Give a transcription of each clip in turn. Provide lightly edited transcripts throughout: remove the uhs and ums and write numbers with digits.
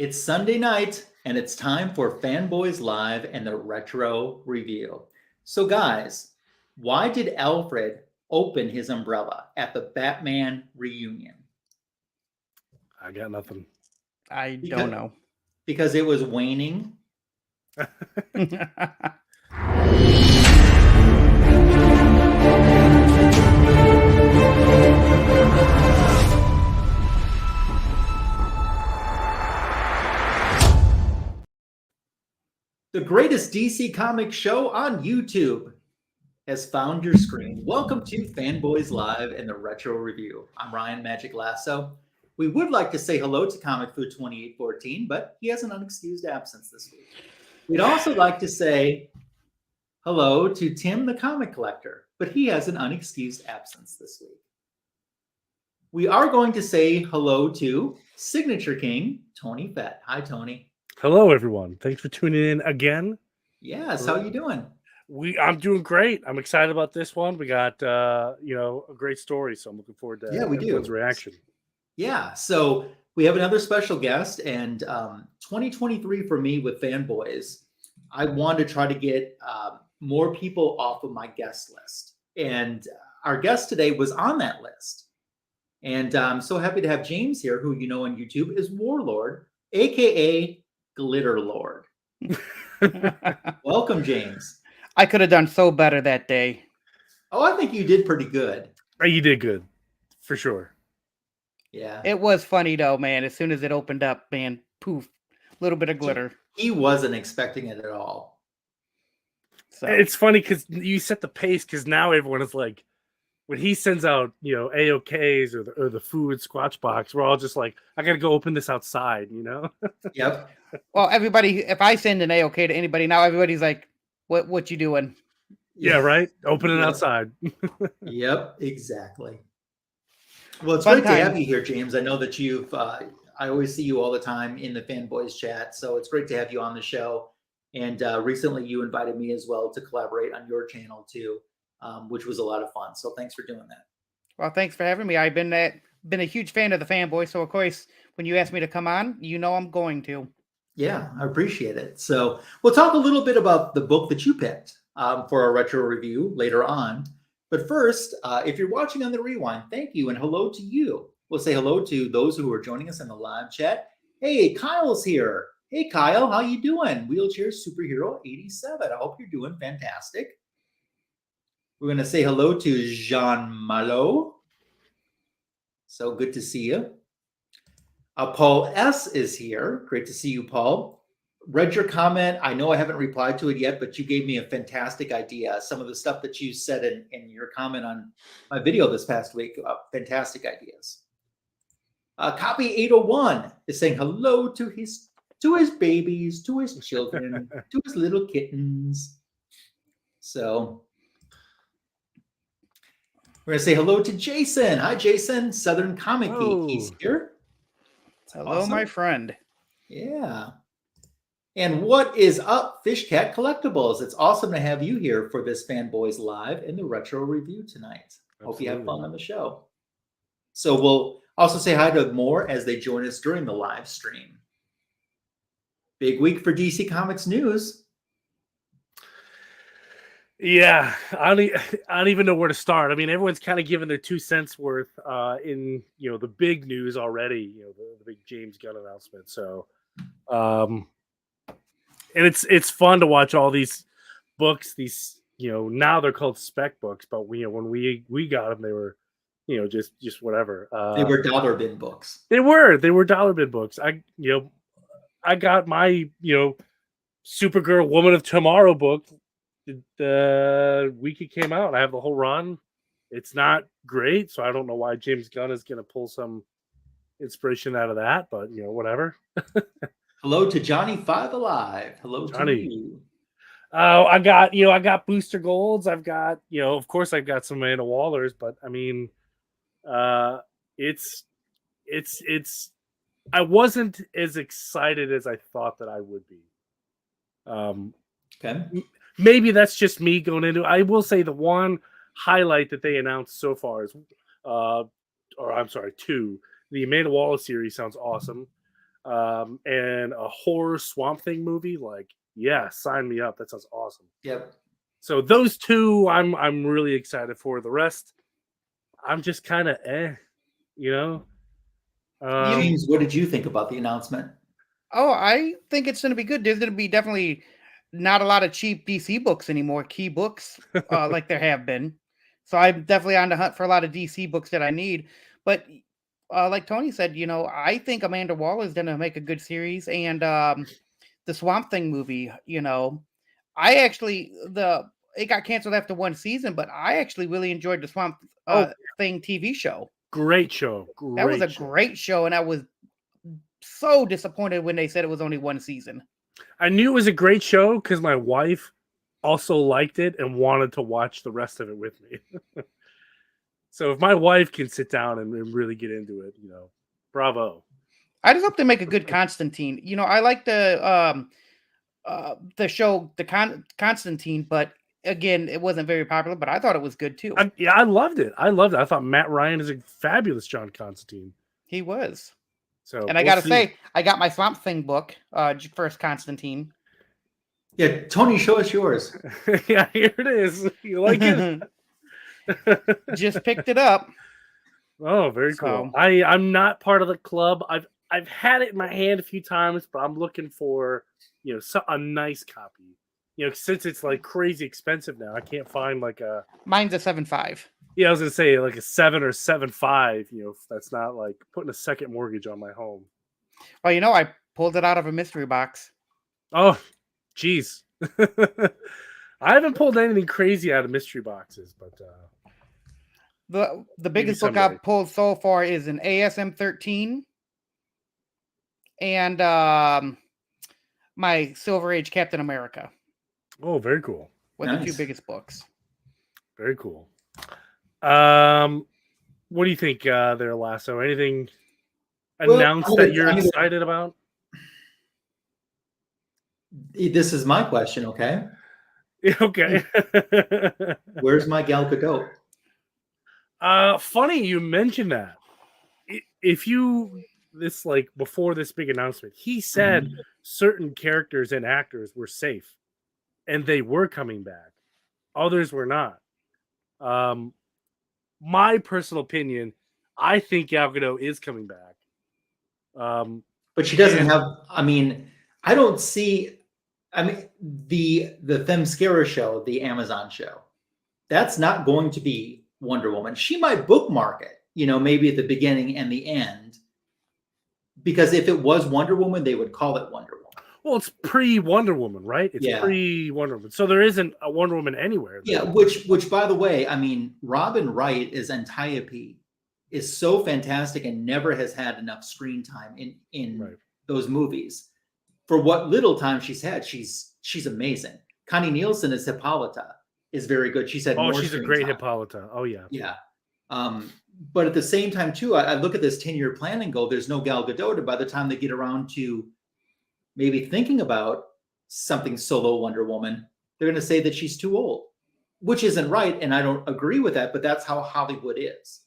It's Sunday night, and it's time for Fanboys Live and the Retro Review. So, guys, why did Alfred open his umbrella at the Batman reunion? I got nothing. I don't know. Because it was waning. The greatest DC comic show on YouTube has found your screen. Welcome to Fanboys Live and the Retro Review. I'm Ryan Magic Lasso. We would like to say hello to Comic Food 2814, but he has an unexcused absence this week. We'd also like to say hello to Timm the Comic Collector, but he has an unexcused absence this week. We are going to say hello to Signature King, Tony Fett. Hi, Tony. Hello, everyone. Thanks for tuning in again. Yes, how you doing? I'm doing great. I'm excited about this one. We got a great story, so I'm looking forward to everyone's reaction. Yeah, so we have another special guest, and 2023 for me with Fanboys, I want to try to get more people off of my guest list. And our guest today was on that list. And I'm so happy to have James here, who you know on YouTube is WarLord, aka Glitter Lord. Welcome, James. I could have done so better that day. Oh, I think you did pretty good. You did good, for sure. Yeah. It was funny, though, man. As soon as it opened up, man, poof, a little bit of glitter. He wasn't expecting it at all. So it's funny because you set the pace, because now everyone is like, when he sends out, AOKs or the food Squatch box, we're all just like, I got to go open this outside, Yep. Well, everybody, if I send an AOK to anybody now, everybody's like, what you doing? Yeah, right? Open it outside. Yep, exactly. Well, it's great to have you here, James. I know that I always see you all the time in the Fanboys chat, so it's great to have you on the show. And recently you invited me as well to collaborate on your channel too, which was a lot of fun. So thanks for doing that. Well, thanks for having me. I've been a huge fan of the Fanboys, so of course, when you ask me to come on, I'm going to. Yeah, I appreciate it. So we'll talk a little bit about the book that you picked for our retro review later on. But first, if you're watching on the rewind, thank you and hello to you. We'll say hello to those who are joining us in the live chat. Hey, Kyle's here. Hey, Kyle, how you doing? Wheelchair Superhero 87. I hope you're doing fantastic. We're going to say hello to Jean Malo. So good to see you. Paul S. is here. Great to see you, Paul. Read your comment. I know I haven't replied to it yet, but you gave me a fantastic idea. Some of the stuff that you said in your comment on my video this past week, fantastic ideas. Copy 801 is saying hello to his babies, to his children, to his little kittens. So we're going to say hello to Jason. Hi, Jason. Southern Comic Geek. He's here. Hello, awesome. My friend. Yeah. And what is up, Fish Cat Collectibles? It's awesome to have you here for this Fanboys Live and the Retro Review tonight. Absolutely. Hope you have fun on the show. So we'll also say hi to more as they join us during the live stream. Big week for DC Comics news. Yeah, I don't even know where to start. I mean, everyone's kind of given their 2 cents worth in the big news already. The big James Gunn announcement. So, and it's fun to watch all these books. These now they're called spec books, but when we got them, they were just whatever. They were dollar bin books. They were dollar bin books. I got my Supergirl Woman of Tomorrow book the week it came out. I have the whole run. It's not great, so I don't know why James Gunn is going to pull some inspiration out of that, but whatever. Hello to Johnny Five Alive. Hello, Johnny. To you. I got booster golds. I've got of course I've got some Amanda Wallers, but I mean, it's. I wasn't as excited as I thought that I would be. Okay. Maybe that's just me going into. I will say the one highlight that they announced so far is, 2. The Amanda Waller series sounds awesome. and a horror Swamp Thing movie, like, yeah, sign me up. That sounds awesome. Yep. So those two, I'm really excited for. The rest, I'm just kind of you know. James, what did you think about the announcement? Oh, I think it's going to be good. There's going to be definitely not a lot of cheap DC books anymore, key books like there have been. So I'm definitely on the hunt for a lot of DC books that I need. But like Tony said, I think Amanda Waller is going to make a good series. And the Swamp Thing movie, I actually, it got canceled after one season, but I actually really enjoyed the Swamp Thing TV show. Great show. That was a great show. And I was so disappointed when they said it was only one season. I knew it was a great show because my wife also liked it and wanted to watch the rest of it with me. So if my wife can sit down and really get into it, bravo. I just hope they make a good Constantine. I like the show, Constantine, but again, it wasn't very popular, but I thought it was good too. I loved it. I thought Matt Ryan is a fabulous John Constantine. He was. So, and I gotta say, I got my Swamp Thing book, first Constantine. Yeah, Tony, show us yours. Yeah, here it is. You like it? Just picked it up. Oh, very cool. I'm not part of the club. I've had it in my hand a few times, but I'm looking for a nice copy. Since it's like crazy expensive now, I can't find like a. Mine's a 7.5. Yeah, I was gonna say like a 7 or 7.5. That's not like putting a second mortgage on my home. Well, I pulled it out of a mystery box. Oh, geez. I haven't pulled anything crazy out of mystery boxes, but the biggest book I've pulled so far is an ASM 13 and my Silver Age Captain America. Oh, very cool. Were the two biggest books. Very cool. What do you think there, Lasso? Anything announced that you're excited about? This is my question, okay? Okay. Where's my Gal Gadot? Funny you mentioned that. Before this big announcement, he said certain characters and actors were safe and they were coming back. Others were not. My personal opinion, I think Gal Gadot is coming back. But she doesn't have, I don't see, the Themyscira show, the Amazon show, that's not going to be Wonder Woman. She might bookmark it, maybe at the beginning and the end. Because if it was Wonder Woman, they would call it Wonder Woman. Well, it's pre-Wonder Woman, right? It's pre-Wonder Woman. So there isn't a Wonder Woman anywhere. Yeah, which by the way, Robin Wright as Antiope is so fantastic and never has had enough screen time in those movies. For what little time she's had, she's amazing. Connie Nielsen as Hippolyta is very good. She's had more she's a great Hippolyta. Oh, yeah. Yeah. But at the same time, too, I look at this 10-year plan and go, there's no Gal Gadot. And by the time they get around to maybe thinking about something solo Wonder Woman, they're going to say that she's too old, which isn't right. And I don't agree with that, but that's how Hollywood is.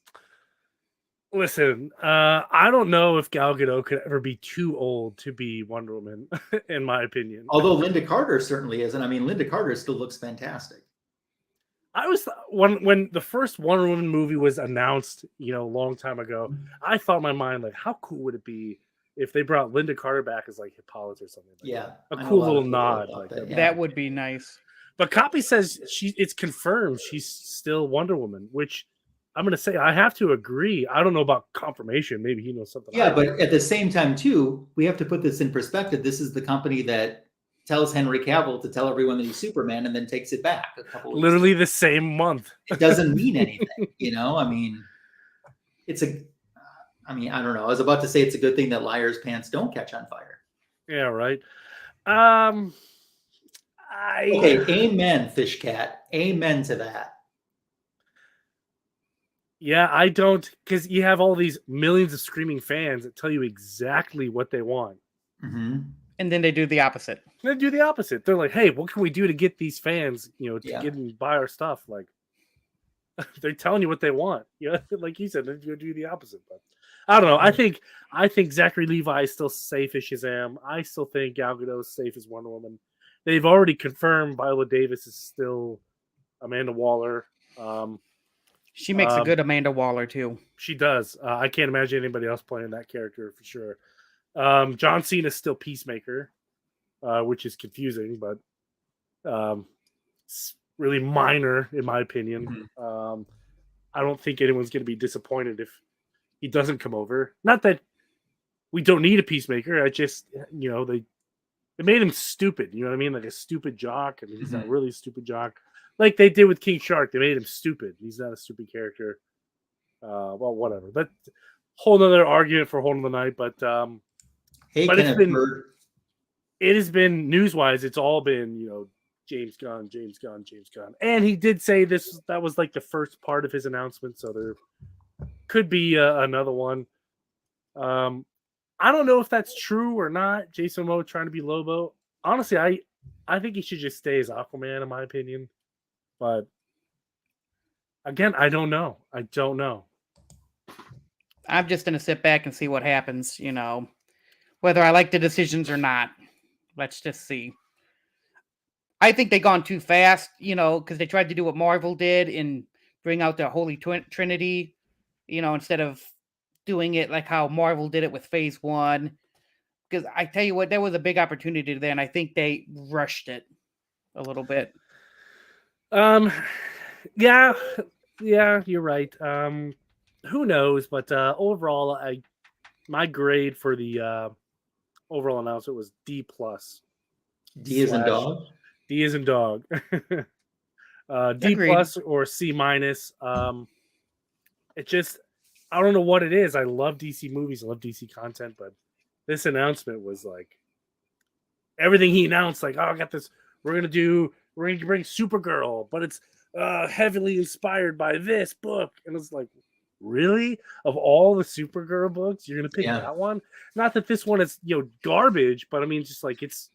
Listen, I don't know if Gal Gadot could ever be too old to be Wonder Woman, in my opinion. Although Linda Carter certainly is. And Linda Carter still looks fantastic. I was when the first Wonder Woman movie was announced, a long time ago, I thought in my mind, like, how cool would it be if they brought Linda Carter back as like Hippolyta or something? Like that. A cool little nod like that. Yeah. That would be nice. But Copy says it's confirmed she's still Wonder Woman, which I'm gonna say I have to agree. I don't know about confirmation. Maybe he knows something. Yeah, but at the same time, too, we have to put this in perspective. This is the company that tells Henry Cavill to tell everyone that he's Superman and then takes it back a couple of literally the same month. It doesn't mean anything, it's I don't know. I was about to say it's a good thing that Liar's pants don't catch on fire. Yeah, right. Okay, amen, Fish Cat. Amen to that. Yeah, I don't, because you have all these millions of screaming fans that tell you exactly what they want. Mm-hmm. And then they do the opposite. They do the opposite. They're like, hey, what can we do to get these fans, to get and buy our stuff? Like, they're telling you what they want. Like you said, they do the opposite. But I don't know. I think Zachary Levi is still safe as Shazam. I still think Gal Gadot is safe as Wonder Woman. They've already confirmed Viola Davis is still Amanda Waller. She makes a good Amanda Waller too. She does. I can't imagine anybody else playing that character for sure. John Cena is still Peacemaker, which is confusing, but it's really minor in my opinion. I don't think anyone's going to be disappointed if he doesn't come over. Not that we don't need a Peacemaker. I just, they made him stupid. You know what I mean? Like a stupid jock. I mean, he's not really a stupid jock. Like they did with King Shark. They made him stupid. He's not a stupid character. Well, whatever. But whole nother argument for whole nother night. But But it has been news-wise, it's all been, James Gunn. And he did say that was like the first part of his announcement. So there could be another one. I don't know if that's true or not. Jason Momoa trying to be Lobo. Honestly, I think he should just stay as Aquaman, in my opinion. But again, I don't know. I'm just gonna sit back and see what happens. Whether I like the decisions or not. Let's just see. I think they gone too fast. Because they tried to do what Marvel did and bring out the Holy Trinity. Instead of doing it like how Marvel did it with Phase 1. Because I tell you what, there was a big opportunity there, and I think they rushed it a little bit. Yeah, you're right. Who knows? But overall, my grade for the overall announcement was D+. D as in dog. D as in dog. D+ Agreed. or C-. It just, I don't know what it is. I love DC movies. I love DC content, but this announcement was like everything he announced. Like, I got this. We're gonna bring Supergirl, but it's heavily inspired by this book. And it's like, really? Of all the Supergirl books, you're gonna pick that one? Not that this one is garbage, but I mean, just like it's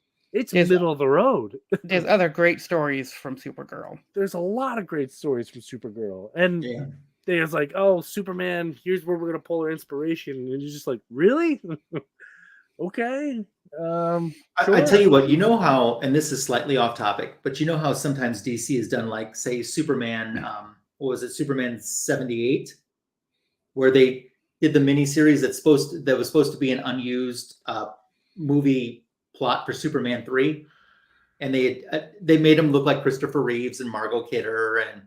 middle of the road. There's other great stories from Supergirl. There's a lot of great stories from Supergirl, and there's like, oh, Superman. Here's where we're gonna pull our inspiration, and you're just like, really? Okay. I tell you what, how, and this is slightly off topic, but how sometimes DC has done, like, say, Superman, what was it, Superman 78, where they did the miniseries that was supposed to be an unused movie plot for Superman 3, and they made him look like Christopher Reeves and Margot Kidder, and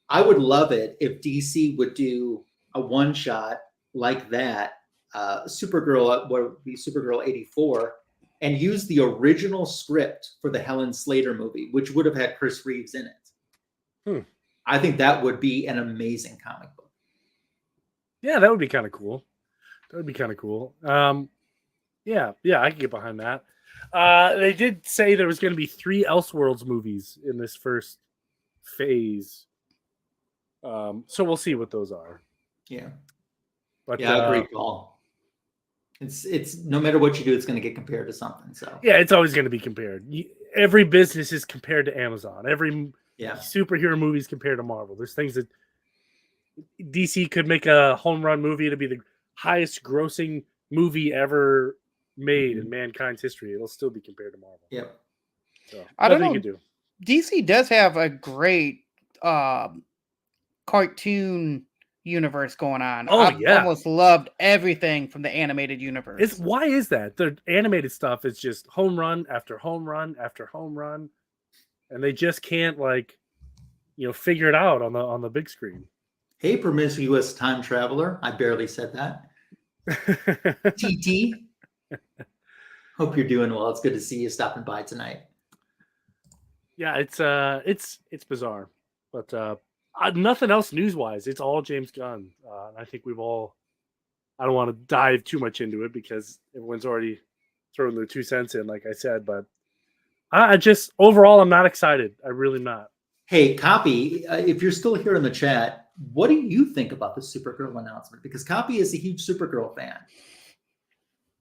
I would love it if DC would do a one shot like that. Supergirl, what would be Supergirl 84, and use the original script for the Helen Slater movie, which would have had Chris Reeves in it. I think that would be an amazing comic book. Yeah, that would be kind of cool. Yeah, I can get behind that. They did say there was going to be 3 Elseworlds movies in this first phase. So we'll see what those are. Yeah. But I agree, Paul. It's no matter what you do, it's going to get compared to something. So yeah, it's always going to be compared. Every business is compared to Amazon. Every superhero movie is compared to Marvel. There's things that DC could make a home run movie to be the highest grossing movie ever made in mankind's history. It'll still be compared to Marvel. Yep. So I don't know. You can do. DC does have a great cartoon universe going on. I've almost loved everything from the animated universe. Why is that? The animated stuff is just home run after home run after home run, and they just can't figure it out on the big screen. Hey, promiscuous time traveler! I barely said that. TT. Hope you're doing well. It's good to see you stopping by tonight. Yeah, it's bizarre, but nothing else news-wise. It's all James Gunn. And I think I don't want to dive too much into it because everyone's already thrown their 2 cents in, like I said. But overall, I'm not excited. I'm really not. Hey, Copy, if you're still here in the chat, what do you think about the Supergirl announcement? Because Copy is a huge Supergirl fan.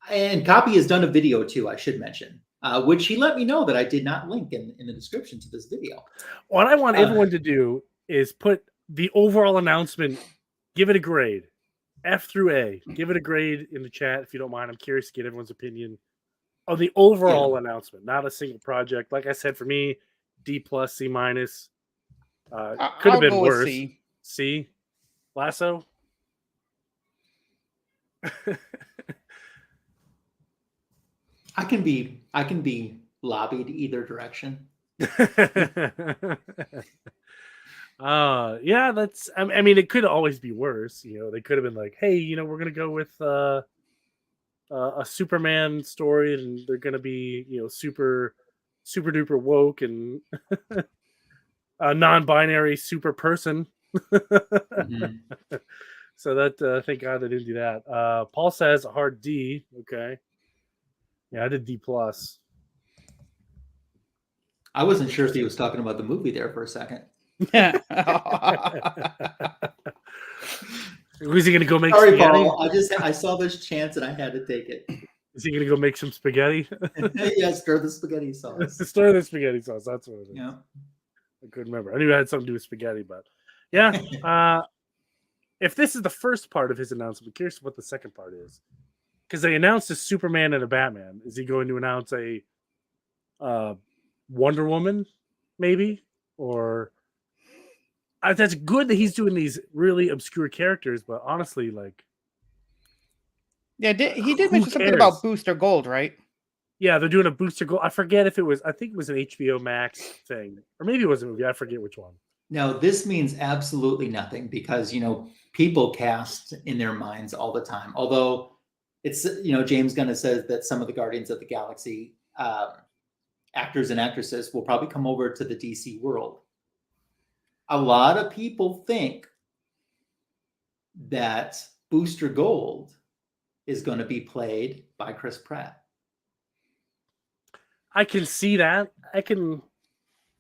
And Copy has done a video too, I should mention, which he let me know that I did not link in the description to this video. What I want everyone to do is put the overall announcement, give it a grade. F through A. Give it a grade in the chat if you don't mind. I'm curious to get everyone's opinion on the overall announcement, not a single project. Like I said, for me, D+, C-. Could have been go with worse. C. C. Lasso. I can be lobbied either direction. Yeah, that's. I mean, it could always be worse. You know, they could have been like, "Hey, you know, we're gonna go with a Superman story, and they're gonna be, you know, super duper woke and a non-binary super person." Mhm. So that thank God they didn't do that. Paul says a hard D. Okay, yeah, I did D+. I wasn't sure if he was talking about the movie there for a second. Who's he gonna go make Sorry, spaghetti? Paul. I saw this chance and I had to take it. Is he gonna go make some spaghetti? Yeah, stir the spaghetti sauce. Stir the spaghetti sauce. That's what it is. Yeah. I couldn't remember. I knew it had something to do with spaghetti, but yeah. If this is the first part of his announcement, I'm curious what the second part is. Because they announced a Superman and a Batman. Is he going to announce a Wonder Woman, maybe? Or that's good that he's doing these really obscure characters, but honestly, like, Yeah, he did who mention something cares? about Booster Gold, right? Yeah, they're doing a Booster Gold. I forget if it was. I think it was an HBO Max thing, or maybe it was a movie. I forget which one. Now, this means absolutely nothing because, you know, people cast in their minds all the time. Although it's, you know, James Gunn says that some of the Guardians of the Galaxy actors and actresses will probably come over to the DC world. A lot of people think that Booster Gold is going to be played by Chris Pratt. I can see that.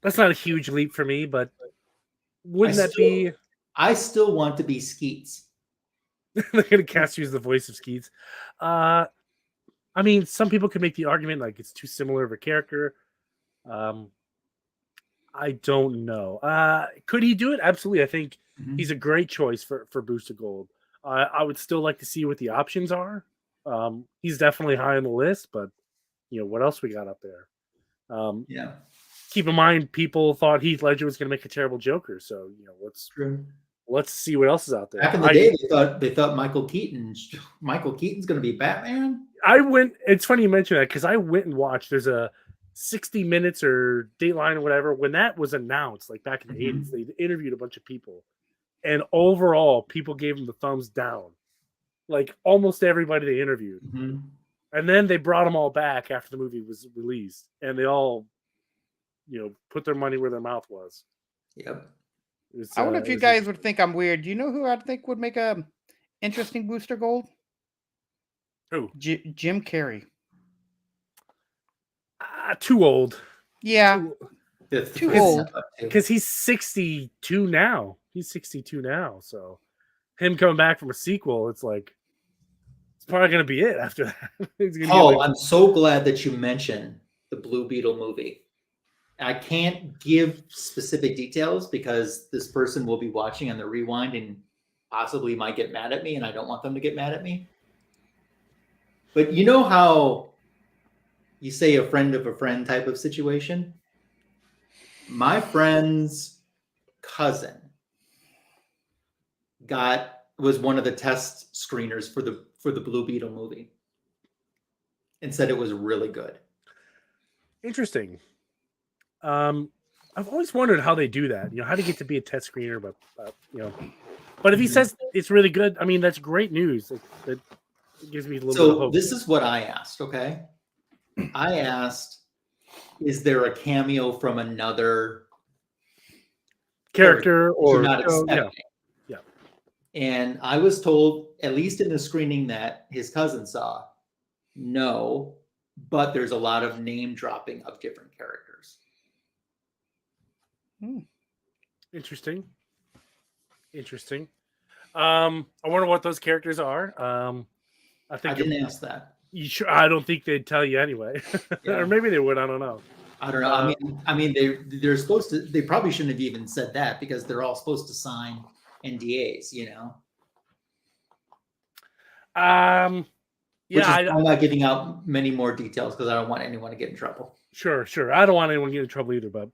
That's not a huge leap for me, but wouldn't that be? I still want to be Skeets. They're going to cast you as the voice of Skeets. I mean, some people could make the argument like it's too similar of a character. I don't know. Could he do it? Absolutely. I think he's a great choice for Booster Gold. I would still like to see what the options are. He's definitely high on the list, but you know what else we got up there. Yeah. Keep in mind, people thought Heath Ledger was going to make a terrible Joker, so you know let's see what else is out there. Back in the day, they thought Michael Keaton's going to be Batman. It's funny you mention that because I went and watched. There's a 60 Minutes or Dateline or whatever when that was announced, like back in the 80s. They interviewed a bunch of people, and overall, people gave him the thumbs down. Like almost everybody they interviewed. And then they brought them all back after the movie was released, and they all, you know, put their money where their mouth was. Yep. I wonder if you guys would think I'm weird. Do you know who I think would make a interesting Booster Gold? Who? Jim Carrey. Too old. Yeah. Too old. Because he's 62 now. So him coming back from a sequel, it's like it's probably going to be it after that. I'm so glad that you mentioned the Blue Beetle movie. I can't give specific details because this person will be watching on the rewind and possibly might get mad at me, and I don't want them to get mad at me. But you know how you say a friend of a friend type of situation? My friend's cousin was one of the test screeners for the Blue Beetle movie and said it was really good. Interesting. I've always wondered how they do that. You know, how to get to be a test screener, but you know, but if he says it's really good, I mean, that's great news. It gives me a little bit of hope. This is what I asked. Okay, I asked, is there a cameo from another character or not expecting? Yeah. And I was told, at least in the screening that his cousin saw, no, but there's a lot of name dropping of different characters. Interesting. I wonder what those characters are. I didn't ask that. You sure? I don't think they'd tell you anyway, or maybe they would. I don't know. I don't know. I mean, they're supposed to. They probably shouldn't have even said that because they're all supposed to sign NDAs. You know. Which is Yeah, why I'm not giving out many more details because I don't want anyone to get in trouble. sure. I don't want anyone to get in trouble either, but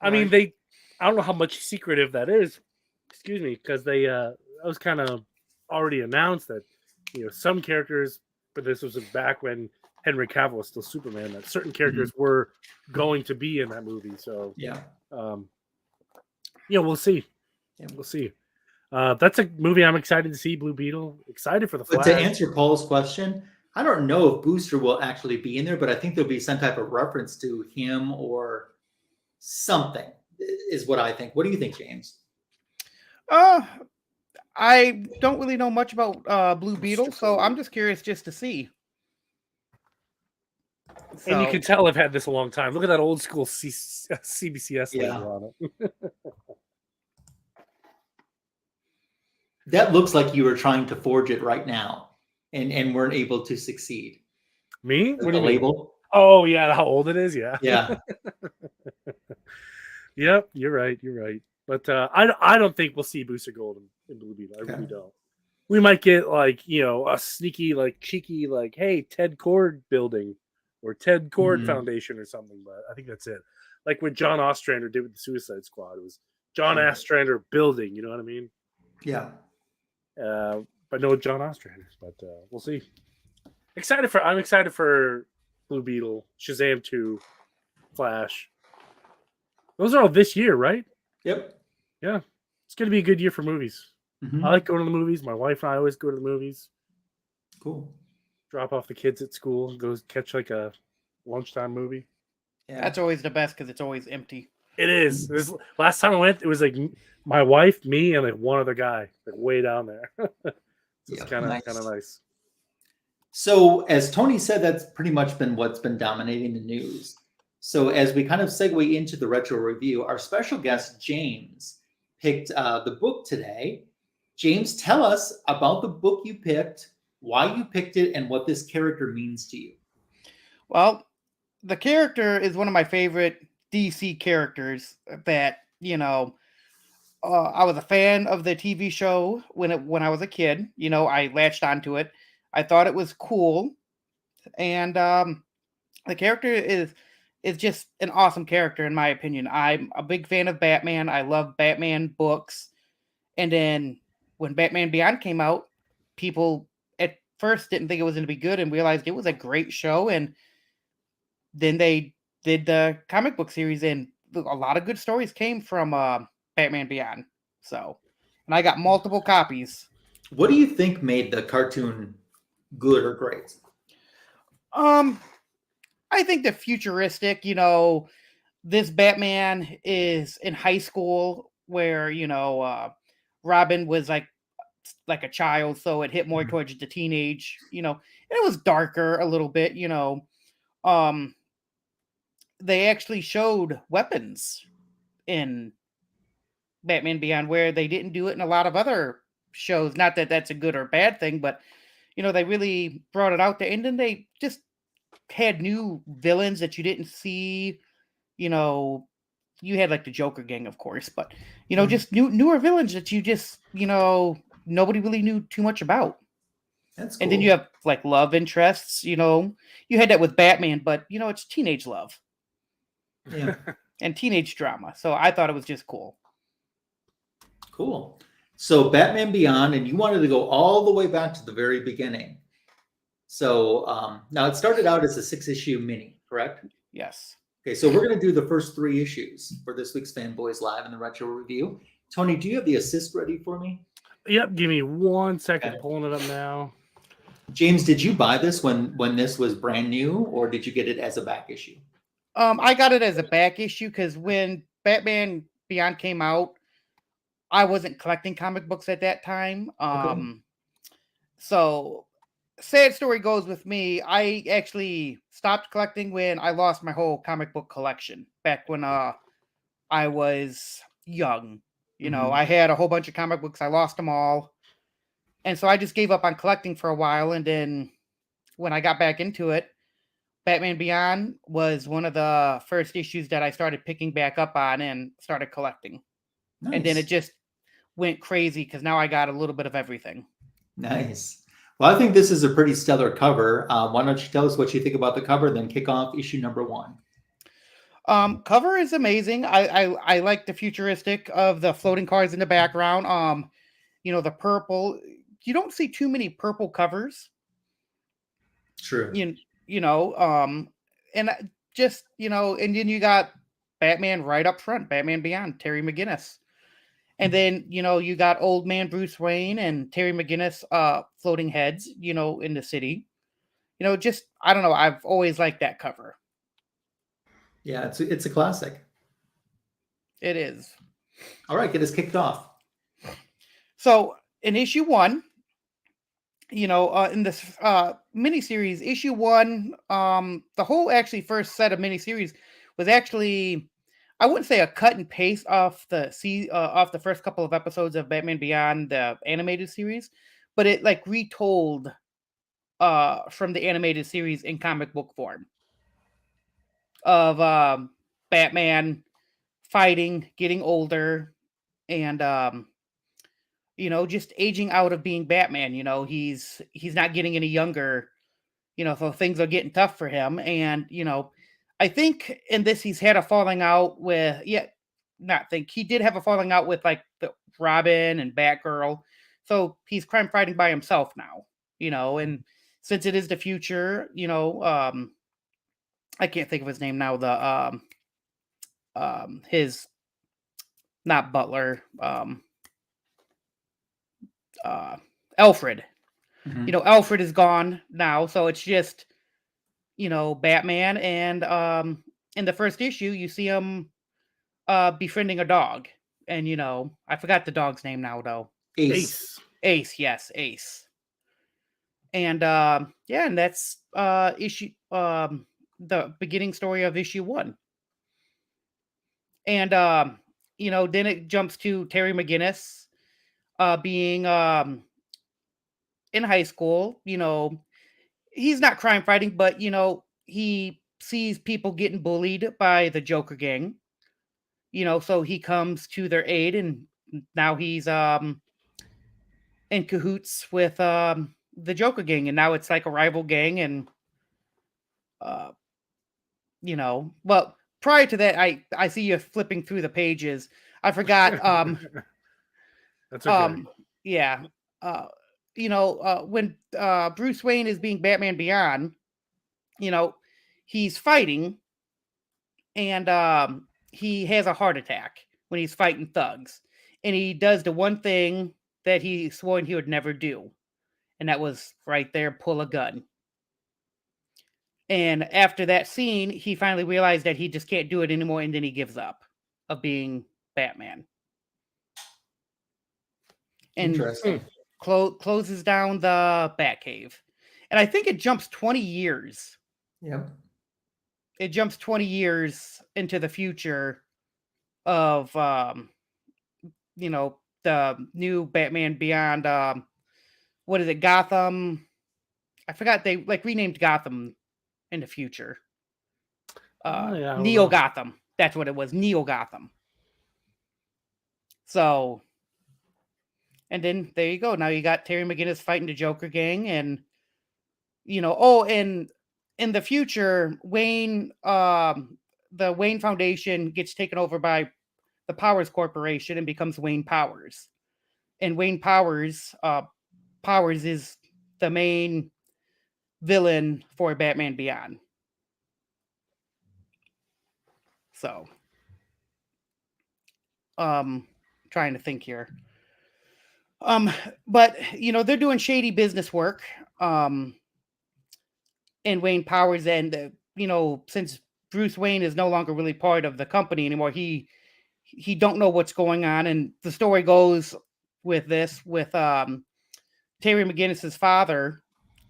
I mean, Right. I don't know how much secretive that is. Excuse me, because that was kind of already announced that some characters, but this was back when Henry Cavill was still Superman, that certain characters were going to be in that movie. So Yeah. we'll see. Yeah, we'll see. That's a movie I'm excited to see. Blue Beetle. Excited for the But Flash. to answer Paul's question, I don't know if Booster will actually be in there, but I think there'll be some type of reference to him or something, is what I think. What do you think, James? I don't really know much about Blue Beetle, so I'm just curious just to see. And you can tell I've had this a long time. Look at that old school CBCS logo on it. That looks like you were trying to forge it right now and weren't able to succeed. Me? What do The you mean? label? Oh, yeah, how old it is? Yeah. Yeah. Yep, you're right. But I don't think we'll see Booster Gold in Blue Beetle. I really don't. We might get a sneaky, cheeky, hey, Ted Cord building or Ted Cord Foundation or something. But I think that's it. Like what John Ostrander did with the Suicide Squad. It was John Ostrander building. You know what I mean? Yeah. But no John Ostrander. But we'll see. I'm excited for Blue Beetle, Shazam 2, Flash. Those are all this year, right? Yep. Yeah. It's going to be a good year for movies. I like going to the movies. My wife and I always go to the movies. Cool. Drop off the kids at school and go catch a lunchtime movie. Yeah. That's always the best because it's always empty. It is. Last time I went, it was my wife, me, and one other guy way down there. It's kind of nice. So as Tony said, that's pretty much been what's been dominating the news. So as we kind of segue into the retro review, our special guest, James, picked the book today. James, tell us about the book you picked, why you picked it, and what this character means to you. Well, the character is one of my favorite DC characters that, I was a fan of the TV show when I was a kid. I latched onto it. I thought it was cool. And the character is just an awesome character, in my opinion. I'm a big fan of Batman. I love Batman books. And then when Batman Beyond came out, people at first didn't think it was going to be good and realized it was a great show. And then they did the comic book series, and a lot of good stories came from Batman Beyond. So, and I got multiple copies. What do you think made the cartoon good or great? I think the futuristic, this Batman is in high school where, Robin was like a child, so it hit more towards the teenage, and it was darker a little bit, they actually showed weapons in Batman Beyond where they didn't do it in a lot of other shows. Not that that's a good or bad thing, but they really brought it out there, and then they just had new villains that you didn't see. You had like the Joker gang, of course, but just newer villains that you just nobody really knew too much about. That's cool. And then you have like love interests. You had that with Batman, but it's teenage love, and teenage drama. So I thought it was just cool. Cool. So Batman Beyond, and you wanted to go all the way back to the very beginning. So now it started out as a 6-issue mini, correct? Yes. Okay, so we're going to do the first 3 issues for this week's Fanboys Live and the Retro Review. Tony, do you have the assist ready for me? Yep, give me 1 second. Okay. Pulling it up now. James, did you buy this when this was brand new, or did you get it as a back issue? I got it as a back issue because when Batman Beyond came out, I wasn't collecting comic books at that time. So sad story goes with me. I actually stopped collecting when I lost my whole comic book collection back when I was young. I had a whole bunch of comic books. I lost them all. And so I just gave up on collecting for a while. And then when I got back into it, Batman Beyond was one of the first issues that I started picking back up on and started collecting. Nice. And then it just went crazy because now I got a little bit of everything. Nice. Well, I think this is a pretty stellar cover. Why don't you tell us what you think about the cover, then kick off issue number 1. Cover is amazing. I like the futuristic of the floating cars in the background. The purple. You don't see too many purple covers. True. And just and then you got Batman right up front, Batman Beyond, Terry McGinnis. And then, you got old man Bruce Wayne and Terry McGinnis floating heads, in the city. Just, I don't know. I've always liked that cover. Yeah, it's a classic. It is. All right, get us kicked off. So in issue 1, in this miniseries, issue 1, the whole actually first set of miniseries was actually, I wouldn't say a cut and paste off the first couple of episodes of Batman Beyond, the animated series, but it like retold from the animated series in comic book form of Batman fighting, getting older, and just aging out of being Batman. He's not getting any younger. So things are getting tough for him, and I think in this he's had a falling out with he did have a falling out with like the Robin and Batgirl. So he's crime fighting by himself now, and since it is the future, I can't think of his name now. His not Butler, Alfred. Mhm. Alfred is gone now, so it's just Batman, and in the first issue you see him befriending a dog, and I forgot the dog's name now though. Ace, yes, Ace. And and that's issue the beginning story of issue 1. And then it jumps to Terry McGinnis being in high school. He's not crime fighting, but he sees people getting bullied by the Joker gang. So he comes to their aid, and now he's in cahoots with the Joker gang, and now it's like a rival gang. And well, prior to that, I see you flipping through the pages. I forgot. That's okay. Yeah. When Bruce Wayne is being Batman Beyond, he's fighting, and he has a heart attack when he's fighting thugs, and he does the one thing that he swore he would never do, and that was right there, pull a gun. And after that scene, he finally realized that he just can't do it anymore, and then he gives up of being Batman. And Interesting. closes down the Batcave. And I think it jumps 20 years. Yep. It jumps 20 years into the future of, the new Batman Beyond, what is it, Gotham? I forgot, they like renamed Gotham in the future. Neo Gotham. That's what it was, Neo Gotham. So, and then there you go. Now you got Terry McGinnis fighting the Joker gang, and and in the future, Wayne, the Wayne Foundation gets taken over by the Powers Corporation and becomes Wayne Powers. And Wayne Powers, Powers is the main villain for Batman Beyond. So, trying to think here. But they're doing shady business work. And Wayne Powers, and since Bruce Wayne is no longer really part of the company anymore, he don't know what's going on. And the story goes with Terry McGinnis's father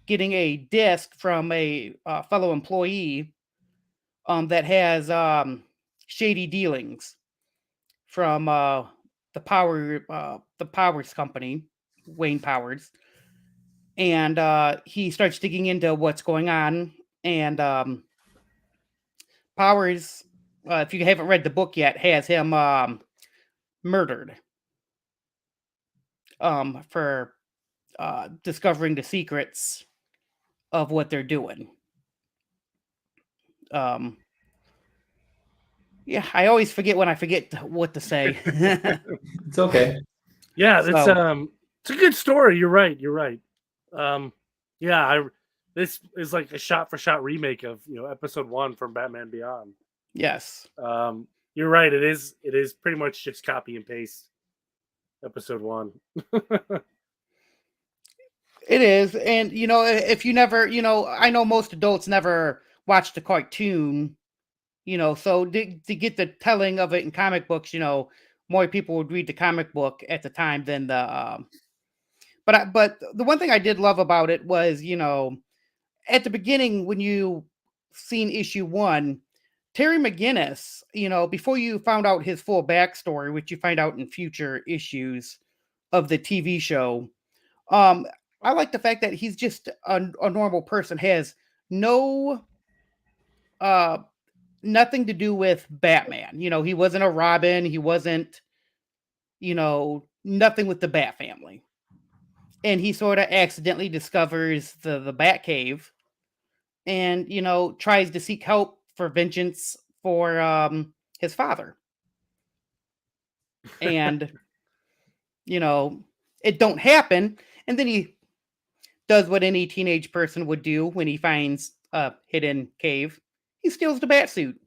getting a disc from a fellow employee that has shady dealings from the Powers company, Wayne Powers. And he starts digging into what's going on. And Powers, if you haven't read the book yet, has him murdered for discovering the secrets of what they're doing. Yeah, I always forget when I forget what to say. It's okay. Yeah, that's So- it's a good story. You're right. This is like a shot for shot remake of episode 1 from Batman Beyond. Yes. You're right. It is pretty much just copy and paste episode 1. It is. And, if you never, I know most adults never watch the cartoon, so to get the telling of it in comic books, more people would read the comic book at the time than the, but the one thing I did love about it was, at the beginning, when you seen issue 1, Terry McGinnis, before you found out his full backstory, which you find out in future issues of the TV show, I like the fact that he's just a normal person, has no nothing to do with Batman. He wasn't a Robin, he wasn't, nothing with the Bat family. And he sort of accidentally discovers the Batcave and, tries to seek help for vengeance for his father. And, it don't happen. And then he does what any teenage person would do when he finds a hidden cave. He steals the bat suit.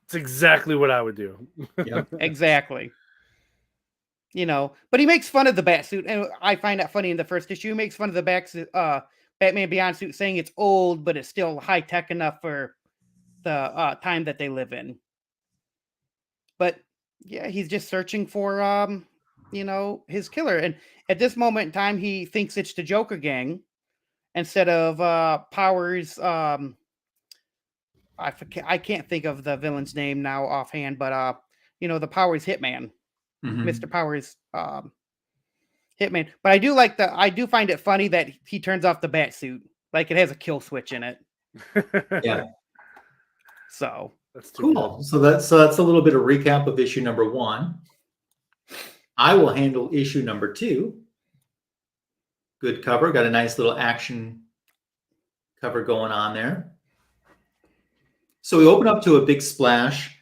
It's exactly what I would do. Yep. Exactly. But he makes fun of the bat suit, and I find that funny in the first issue. He makes fun of the Batman Beyond suit, saying it's old, but it's still high tech enough for the time that they live in. But yeah, he's just searching for his killer, and at this moment in time, he thinks it's the Joker gang instead of Powers. I can't think of the villain's name now offhand, but the Powers hitman. Mhm. Mr. Powers hitman. But I do find it funny that he turns off the bat suit. Like it has a kill switch in it. Yeah. So That's too Cool. So that's a little bit of recap of issue number 1. I will handle issue number 2. Good cover. Got a nice little action cover going on there. So we open up to a big splash,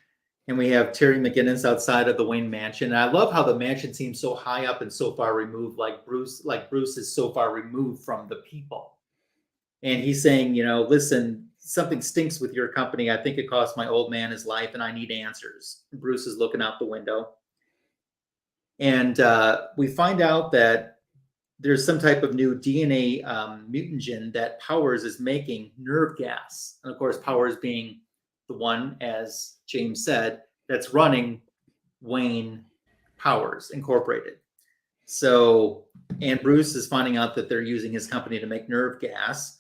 and we have Terry McGinnis outside of the Wayne mansion. And I love how the mansion seems so high up and so far removed, like Bruce is so far removed from the people. And he's saying, listen, something stinks with your company. I think it cost my old man his life, and I need answers. Bruce is looking out the window. And we find out that there's some type of new DNA mutagen that Powers is making nerve gas. And of course, Powers being the one, as James said, that's running Wayne Powers Incorporated. So, and Bruce is finding out that they're using his company to make nerve gas.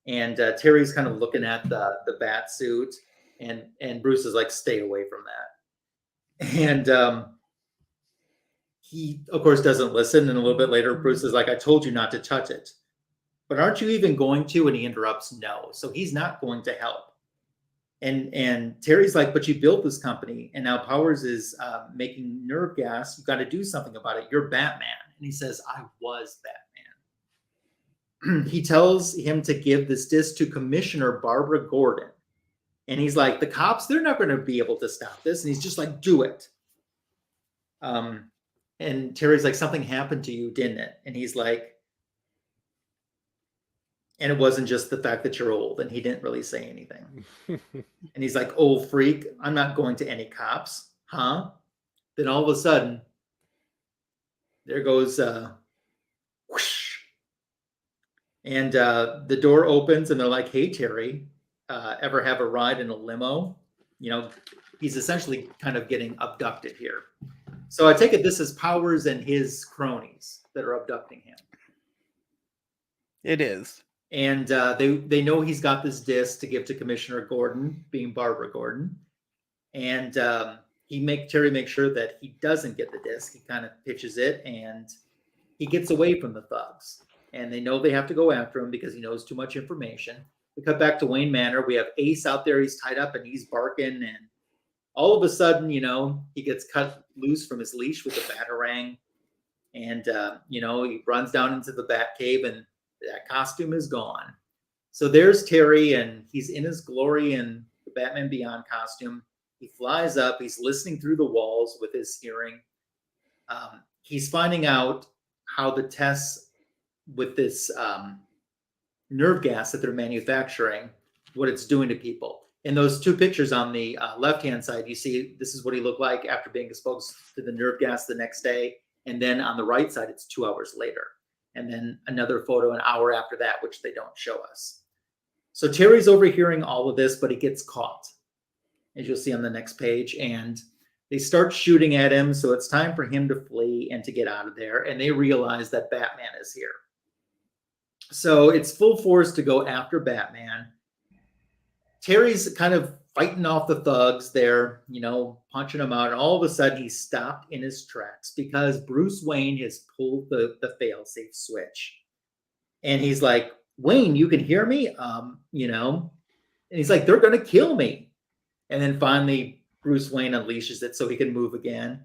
And Terry's kind of looking at the bat suit, and Bruce is like, stay away from that. And he, of course, doesn't listen. And a little bit later, Bruce is like, I told you not to touch it. But aren't you even going to? And he interrupts, no. So he's not going to help. And Terry's like, but you built this company, and now Powers is making nerve gas. You've got to do something about it. You're Batman. And he says, I was Batman. He tells him to give this disc to Commissioner Barbara Gordon. And he's like, the cops, they're not going to be able to stop this. And he's just like, do it. And Terry's like, something happened to you, didn't it? And he's like, and it wasn't just the fact that you're old. And he didn't really say anything. And he's like, old freak, I'm not going to any cops. Huh? Then all of a sudden, there goes whoosh. And the door opens, and they're like, hey, Terry, ever have a ride in a limo? He's essentially kind of getting abducted here. So I take it this is Powers and his cronies that are abducting him. it is. And they know he's got this disc to give to Commissioner Gordon, being Barbara Gordon. And Terry makes sure that he doesn't get the disc. He kind of pitches it, and he gets away from the thugs. And they know they have to go after him because he knows too much information. We cut back to Wayne Manor. We have Ace out there. He's tied up, and he's barking. And all of a sudden, he gets cut loose from his leash with a batarang. And he runs down into the Batcave, and that costume is gone. So there's Terry, and he's in his glory in the Batman Beyond costume. He flies up. He's listening through the walls with his hearing. He's finding out how the tests with this nerve gas that they're manufacturing, what it's doing to people. In those two pictures on the left-hand side, you see this is what he looked like after being exposed to the nerve gas the next day. And then on the right side, it's 2 hours later. And then another photo an hour after that, which they don't show us. So Terry's overhearing all of this, but he gets caught, as you'll see on the next page. And they start shooting at him. So it's time for him to flee and to get out of there. And they realize that Batman is here. So it's full force to go after Batman. Terry's kind of fighting off the thugs there, punching them out. And all of a sudden, he's stopped in his tracks because Bruce Wayne has pulled the fail-safe switch. And he's like, Wayne, you can hear me? And he's like, they're going to kill me. And then finally, Bruce Wayne unleashes it so he can move again.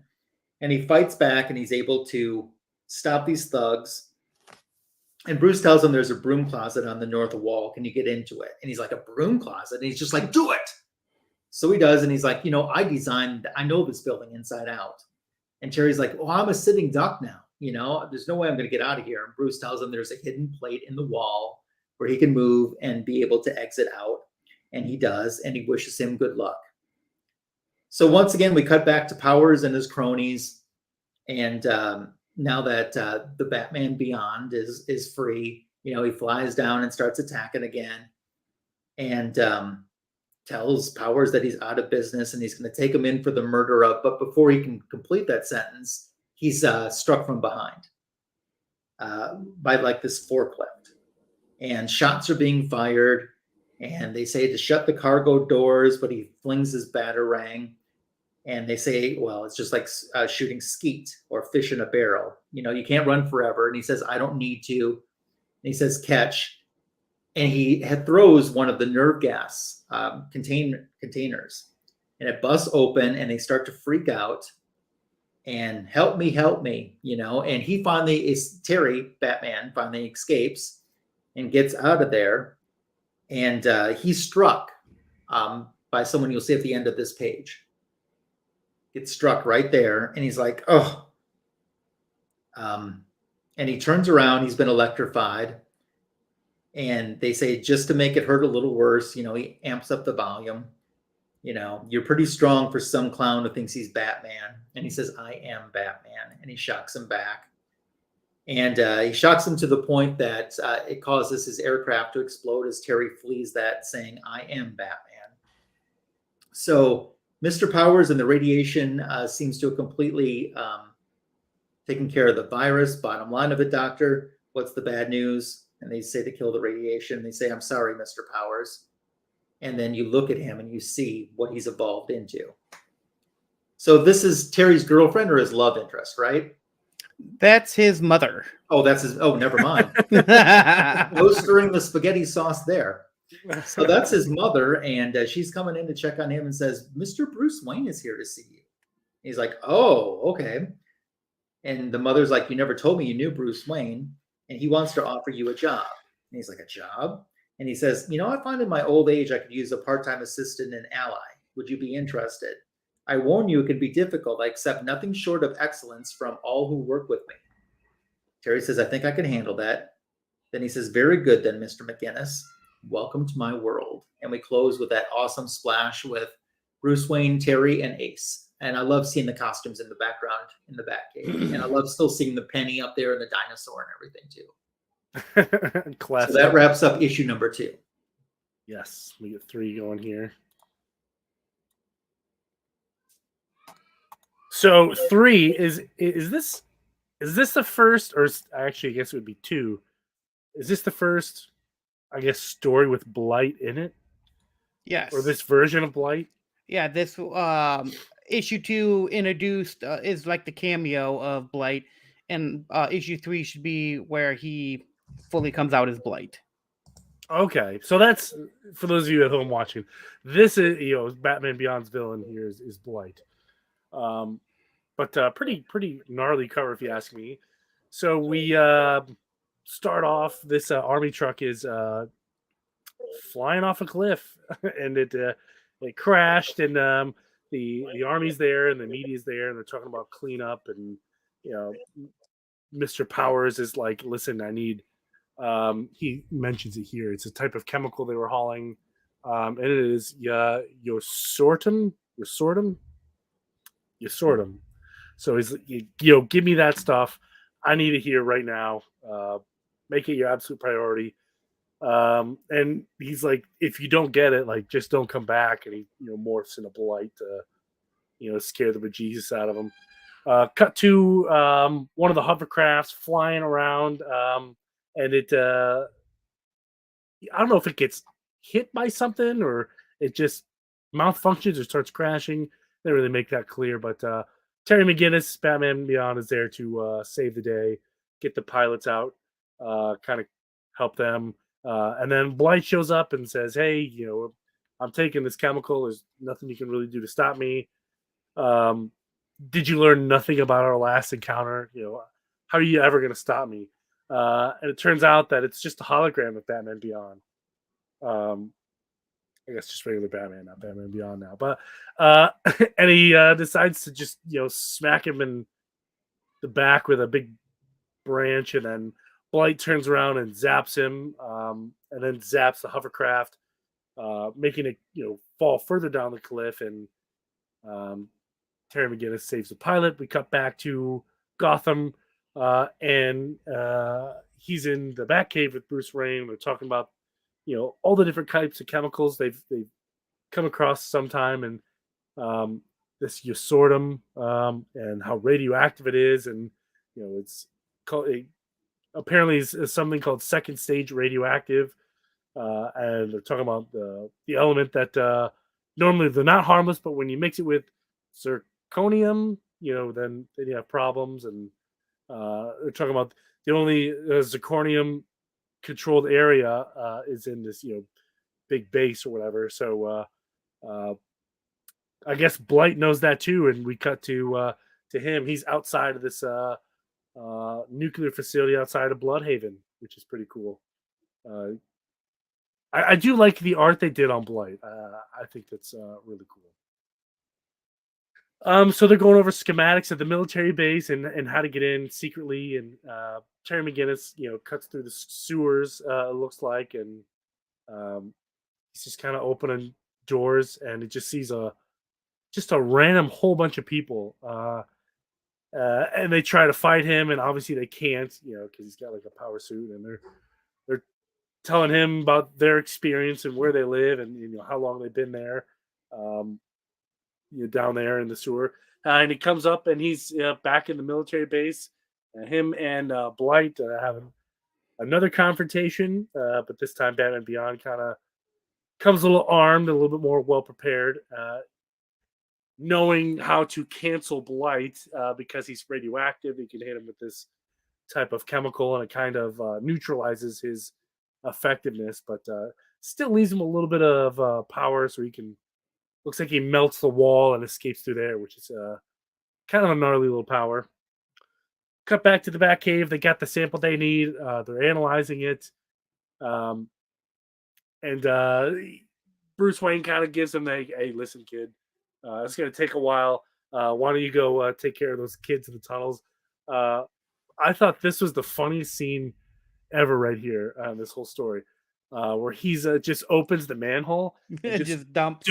And he fights back, and he's able to stop these thugs. And Bruce tells him there's a broom closet on the north wall. Can you get into it? And he's like, a broom closet? And he's just like, do it. So he does. And he's like, I know this building inside out. And Terry's like, well, I'm a sitting duck now. There's no way I'm going to get out of here. And Bruce tells him there's a hidden plate in the wall where he can move and be able to exit out. And he does. And he wishes him good luck. So once again, we cut back to Powers and his cronies. And now that the Batman Beyond is free, he flies down and starts attacking again, and tells Powers that he's out of business and he's going to take him in for the murder of. But before he can complete that sentence, he's struck from behind by like this forklift, and shots are being fired. And they say to shut the cargo doors, but he flings his batarang. And they say, well, it's just like shooting skeet or fish in a barrel. You can't run forever. And he says, I don't need to. And he says, catch. And he throws one of the nerve gas containers. And it busts open, and they start to freak out. And help me. And he finally Batman finally escapes and gets out of there. And he's struck by someone you'll see at the end of this page. Gets struck right there, and he's like, oh. And he turns around. He's been electrified. And they say, just to make it hurt a little worse, he amps up the volume. You're pretty strong for some clown who thinks he's Batman. And he says, I am Batman. And he shocks him back. And he shocks him to the point that it causes his aircraft to explode as Terry flees that, saying, I am Batman. So Mr. Powers and the radiation seems to have completely taken care of the virus. Bottom line of it, doctor, what's the bad news? And they say to kill the radiation. They say, I'm sorry, Mr. Powers. And then you look at him and you see what he's evolved into. So this is Terry's girlfriend or his love interest, right? That's his mother. Oh, never mind. No stirring the spaghetti sauce there. So that's his mother, and she's coming in to check on him and says, Mr. Bruce Wayne is here to see you. He's like, oh, okay. And the mother's like, you never told me you knew Bruce Wayne, and he wants to offer you a job. And he's like, a job? And he says, I find in my old age I could use a part-time assistant and ally. Would you be interested? I warn you, it can be difficult. I accept nothing short of excellence from all who work with me. Terry says, I think I can handle that. Then he says, very good then, Mr. McGinnis. Welcome to my world. And we close with that awesome splash with Bruce Wayne, Terry, and Ace. And I love seeing the costumes in the background in the Batcave. And I love still seeing the penny up there and the dinosaur and everything too. Classic. So that wraps up issue number 2. Yes, we get 3 going here. So 3 is this the first, or actually I guess it would be 2. Is this the first, I guess, story with Blight in it? Yes. Or this version of Blight? Yeah, this issue 2 introduced is like the cameo of Blight, and issue 3 should be where he fully comes out as Blight. Okay, so that's for those of you at home watching. This is Batman Beyond's villain here is Blight, but pretty gnarly cover if you ask me. So we start off. This army truck is flying off a cliff, and it crashed, and the army's there, and the media's there, and they're talking about cleanup, and Mr. Powers is like, listen, I need. He mentions it here. It's a type of chemical they were hauling, and it is yosortum. So he's, give me that stuff. I need it here right now. Make it your absolute priority. And he's like, if you don't get it, like, just don't come back. And he, morphs into Blight to, scare the bejesus out of him. Cut to one of the hovercrafts flying around, and it, I don't know if it gets hit by something or it just malfunctions or starts crashing. They didn't really make that clear, but Terry McGinnis, Batman Beyond, is there to save the day, get the pilots out, kind of help them. And then Blight shows up and says, hey, I'm taking this chemical. There's nothing you can really do to stop me. Did you learn nothing about our last encounter? How are you ever going to stop me? And it turns out that it's just a hologram of Batman Beyond. I guess just regular Batman, not Batman Beyond now. But and he decides to just smack him in the back with a big branch, and then Blight turns around and zaps him, and then zaps the hovercraft, making it fall further down the cliff. And Terry McGinnis saves the pilot. We cut back to Gotham, and he's in the Batcave with Bruce Wayne. They're talking about all the different types of chemicals they've come across sometime, and this yosortum, and how radioactive it is, and it's called apparently is something called second stage radioactive, and they're talking about the element that normally they're not harmless, but when you mix it with zirconium, then you have problems, and they're talking about the only zirconium controlled area is in this big base or whatever. So I guess Blight knows that too, and we cut to him. He's outside of this nuclear facility outside of Bloodhaven, which is pretty cool. I do like the art they did on Blight. I think that's really cool. So they're going over schematics of the military base and how to get in secretly. And Terry McGinnis, cuts through the sewers, it looks like, and he's just kind of opening doors, and it just sees a random whole bunch of people, and they try to fight him, and obviously they can't, because he's got like a power suit, and they're telling him about their experience and where they live, and how long they've been there. Down there in the sewer, and he comes up, and he's back in the military base. Him and Blight having another confrontation, but this time Batman Beyond kind of comes a little armed, a little bit more well prepared, knowing how to cancel Blight because he's radioactive. He can hit him with this type of chemical, and it kind of neutralizes his effectiveness, but still leaves him a little bit of power, so he can. Looks like he melts the wall and escapes through there, which is kind of a gnarly little power. Cut back to the Batcave. They got the sample they need. They're analyzing it. And Bruce Wayne kind of gives them hey, listen, kid, it's going to take a while. Why don't you go take care of those kids in the tunnels? I thought this was the funniest scene ever right here on this whole story. Where he's just opens the manhole and just dumps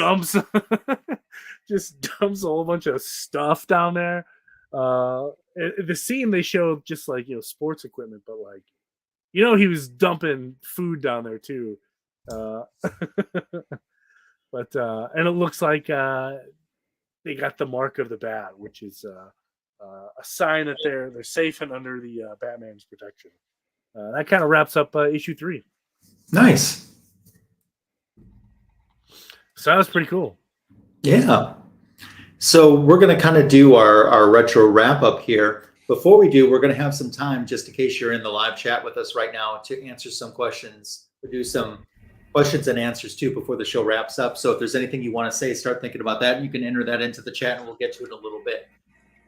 just dumps a whole bunch of stuff down there. The scene they showed just like sports equipment, but like he was dumping food down there too. But and it looks like they got the mark of the bat, which is a sign that they're safe and under the Batman's protection. That kind of wraps up issue 3. Nice. So that was pretty cool. Yeah. So we're going to kind of do our retro wrap up here. Before we do, we're going to have some time, just in case you're in the live chat with us right now, to answer some questions. We'll do some questions and answers too before the show wraps up. So if there's anything you want to say, start thinking about that. You can enter that into the chat, and we'll get to it in a little bit.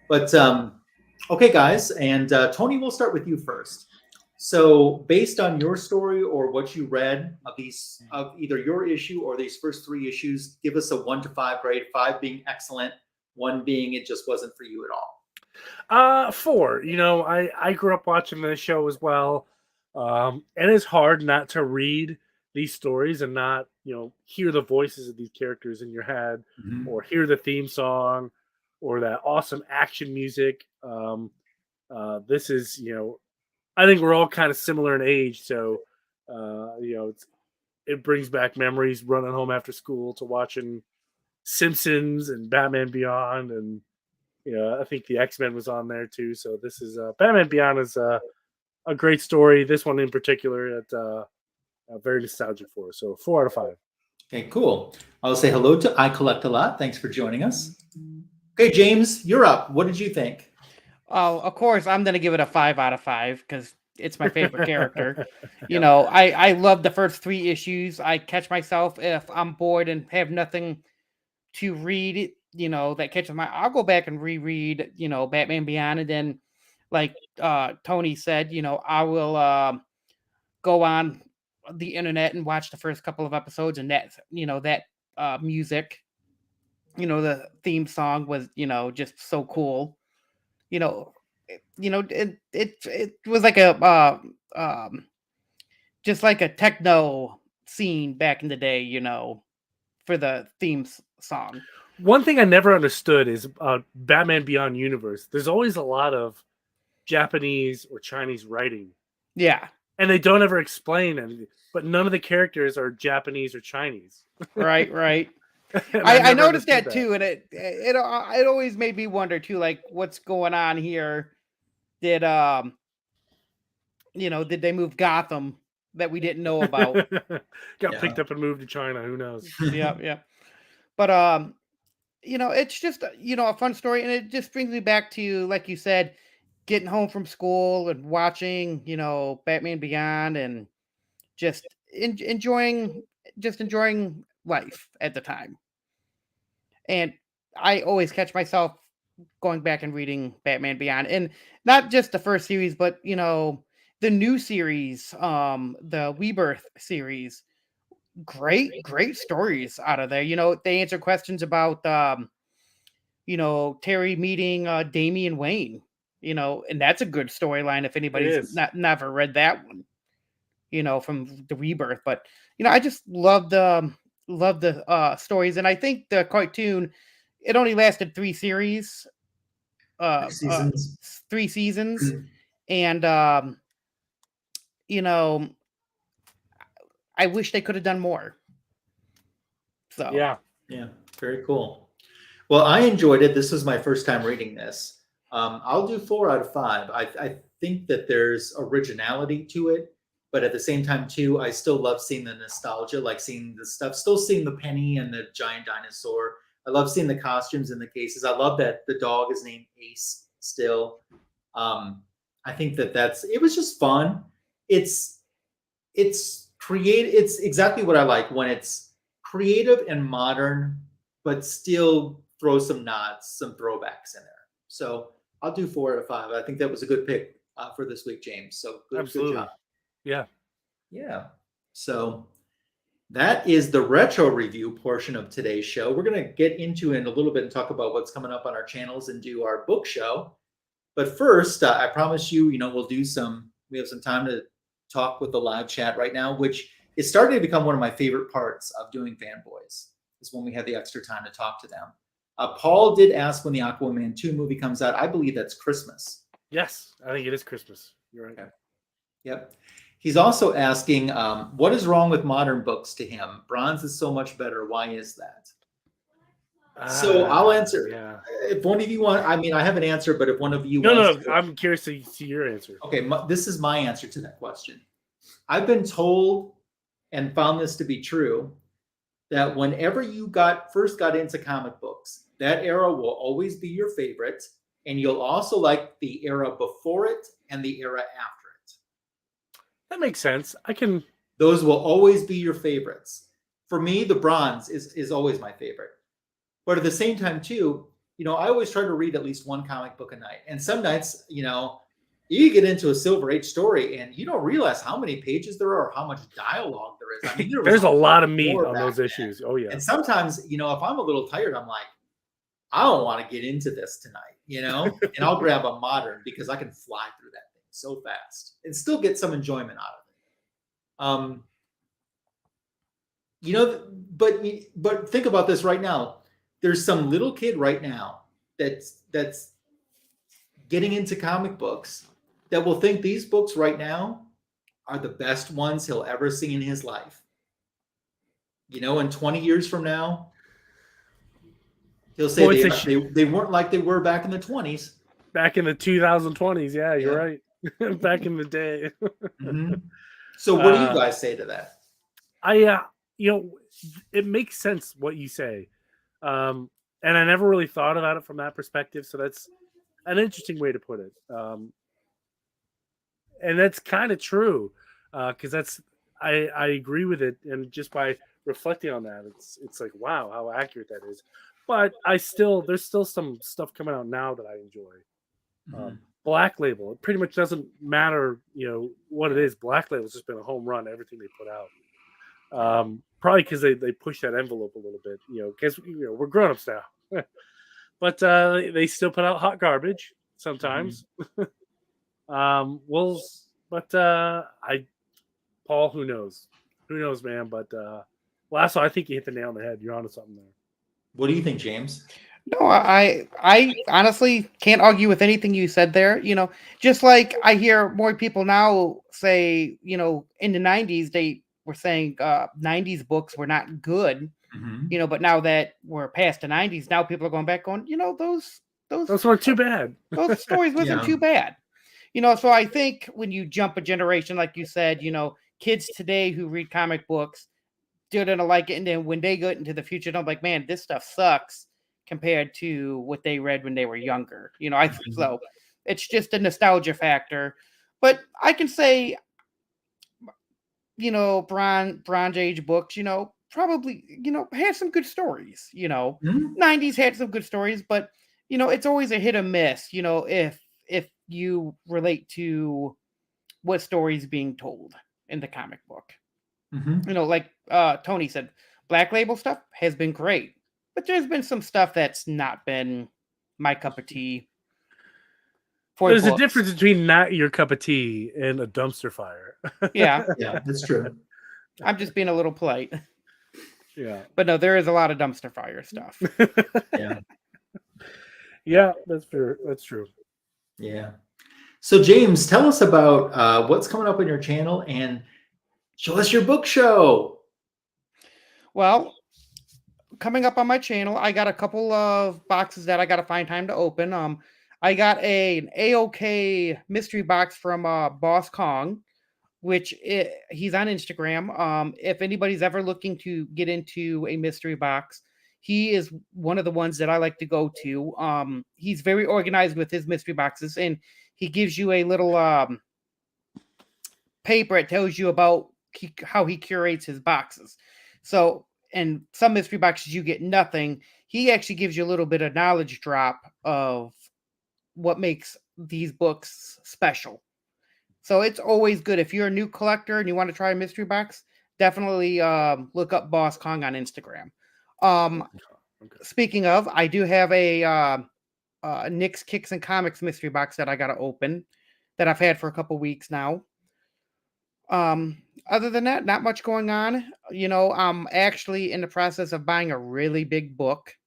But Okay, guys, and Tony, we'll start with you first. So, based on your story or what you read of either your issue or these first 3 issues, give us a 1 to 5 grade. 5 being excellent, 1 being it just wasn't for you at all. 4. I grew up watching this show as well, and it's hard not to read these stories and not hear the voices of these characters in your head, Mhm. or hear the theme song, or that awesome action music. This is I think we're all kind of similar in age, so it brings back memories running home after school to watching Simpsons and Batman Beyond, and I think the X-Men was on there too. So this is Batman Beyond is a great story. This one in particular, it's very nostalgic for us. So 4 out of 5. Okay, cool. I'll say hello to I Collect a Lot. Thanks for joining us. Okay, James, you're up. What did you think? Oh, of course, I'm gonna give it a 5 out of 5 because it's my favorite character. I love the first 3 issues. I catch myself if I'm bored and have nothing to read. That catches my. I'll go back and reread. Batman Beyond, and then, like Tony said, I will go on the internet and watch the first couple of episodes, and that music, the theme song was just so cool. It was like a just like a techno scene back in the day, for the theme song. One thing I never understood is Batman Beyond universe. There's always a lot of Japanese or Chinese writing, Yeah, and they don't ever explain anything. But none of the characters are Japanese or Chinese. right. And I never noticed that understood too, and it always made me wonder too, like what's going on here. Did did they move Gotham that we didn't know about? Got picked up and moved to China. Who knows? Yeah. But it's just a fun story, and it just brings me back to, like you said, getting home from school and watching Batman Beyond, and just enjoying life at the time. And I always catch myself going back and reading Batman Beyond, and not just the first series, but the new series, the Rebirth series. Great stories out of there. They answer questions about Terry meeting Damian Wayne. And that's a good storyline if anybody's never read that one. From the Rebirth, but I just love the stories, and I think the cartoon, it only lasted 3 series, 3 seasons. 3 seasons, and I wish they could have done more. So yeah, very cool. Well, I enjoyed it. This was my first time reading this. I'll do 4 out of 5. I think that there's originality to it, but at the same time too, I still love seeing the nostalgia, like seeing the stuff, still seeing the penny and the giant dinosaur. I love seeing the costumes and the cases. I love that the dog is named Ace still. I think it was just fun. It's creative. It's exactly what I like when it's creative and modern, but still throw some nods, some throwbacks in there. So I'll do 4 out of 5. I think that was a good pick for this week, James. So good job. Yeah. So that is the retro review portion of today's show. We're going to get into it in a little bit and talk about what's coming up on our channels and do our book show. But first, I promise you, we have some time to talk with the live chat right now, which is starting to become one of my favorite parts of doing Fanboys, is when we have the extra time to talk to them. Paul did ask when the Aquaman 2 movie comes out. I believe that's Christmas. Yes, I think it is Christmas. You're right. Okay. Yep. He's also asking, what is wrong with modern books to him? Bronze is so much better. Why is that? So I'll answer. Yeah. If one of you want, I have an answer, but if one of you No, I'm curious to see your answer. Okay, this is my answer to that question. I've been told and found this to be true that whenever you first got into comic books, that era will always be your favorite, and you'll also like the era before it and the era after it. That makes sense. Those will always be your favorites. For me, the bronze is always my favorite. But at the same time, too, I always try to read at least one comic book a night. And some nights, you get into a Silver Age story and you don't realize how many pages there are or how much dialogue there is. I mean, there's a lot of meat more on back those then. issues. Oh yeah. And sometimes, if I'm a little tired, I'm like, I don't want to get into this tonight, and I'll grab a modern because I can fly through that thing so fast and still get some enjoyment out of it. But think about this right now. There's some little kid right now that's getting into comic books that will think these books right now are the best ones he'll ever see in his life. In 20 years from now, he'll say they weren't like they were back in the 20s. Back in the 2020s, yeah, you're right. Back in the day. Mm-hmm. So what do you guys say to that? It makes sense what you say. And I never really thought about it from that perspective. So that's an interesting way to put it. And that's kind of true. Because I agree with it. And just by reflecting on that, it's like, wow, how accurate that is. But there's still some stuff coming out now that I enjoy. Mm-hmm. Black Label, it pretty much doesn't matter, what it is. Black Label's just been a home run, everything they put out. Probably because they push that envelope a little bit, because we're grown-ups now. But they still put out hot garbage sometimes. Mm-hmm. Paul, who knows? Who knows, man? But Lasso, I think you hit the nail on the head. You're onto something there. What do you think, James? No, I honestly can't argue with anything you said there. Just like I hear more people now say, in the 90s, they were saying 90s books were not good, mm-hmm. But now that we're past the 90s, now people are going back going, those weren't too bad. Those stories wasn't too bad. So I think when you jump a generation, like you said, kids today who read comic books, they're going to like it. And then when they go into the future, they're like, man, this stuff sucks compared to what they read when they were younger. So it's just a nostalgia factor. But I can say, Bronze Age books, probably, had some good stories, Mm-hmm. 90s had some good stories, but, it's always a hit or miss, if you relate to what stories being told in the comic book. Mm-hmm. Like Tony said, Black Label stuff has been great, but there's been some stuff that's not been my cup of tea. There's a difference between not your cup of tea and a dumpster fire. Yeah, that's true. I'm just being a little polite. Yeah, but no, there is a lot of dumpster fire stuff. Yeah, that's true. That's true. Yeah. So James, tell us about what's coming up on your channel and show us your book show. Well, coming up on my channel, I got a couple of boxes that I got to find time to open. I got an AOK mystery box from Boss Kong, which he's on Instagram. If anybody's ever looking to get into a mystery box, he is one of the ones that I like to go to. He's very organized with his mystery boxes, and he gives you a little paper. It tells you about how he curates his boxes. So, and some mystery boxes you get nothing. He actually gives you a little bit of knowledge drop of what makes these books special. So it's always good. If you're a new collector and you want to try a mystery box, definitely look up Boss Kong on Instagram. Speaking of, I do have a Nick's Kicks and Comics mystery box that I got to open that I've had for a couple weeks now. Other than that, not much going on. I'm actually in the process of buying a really big book.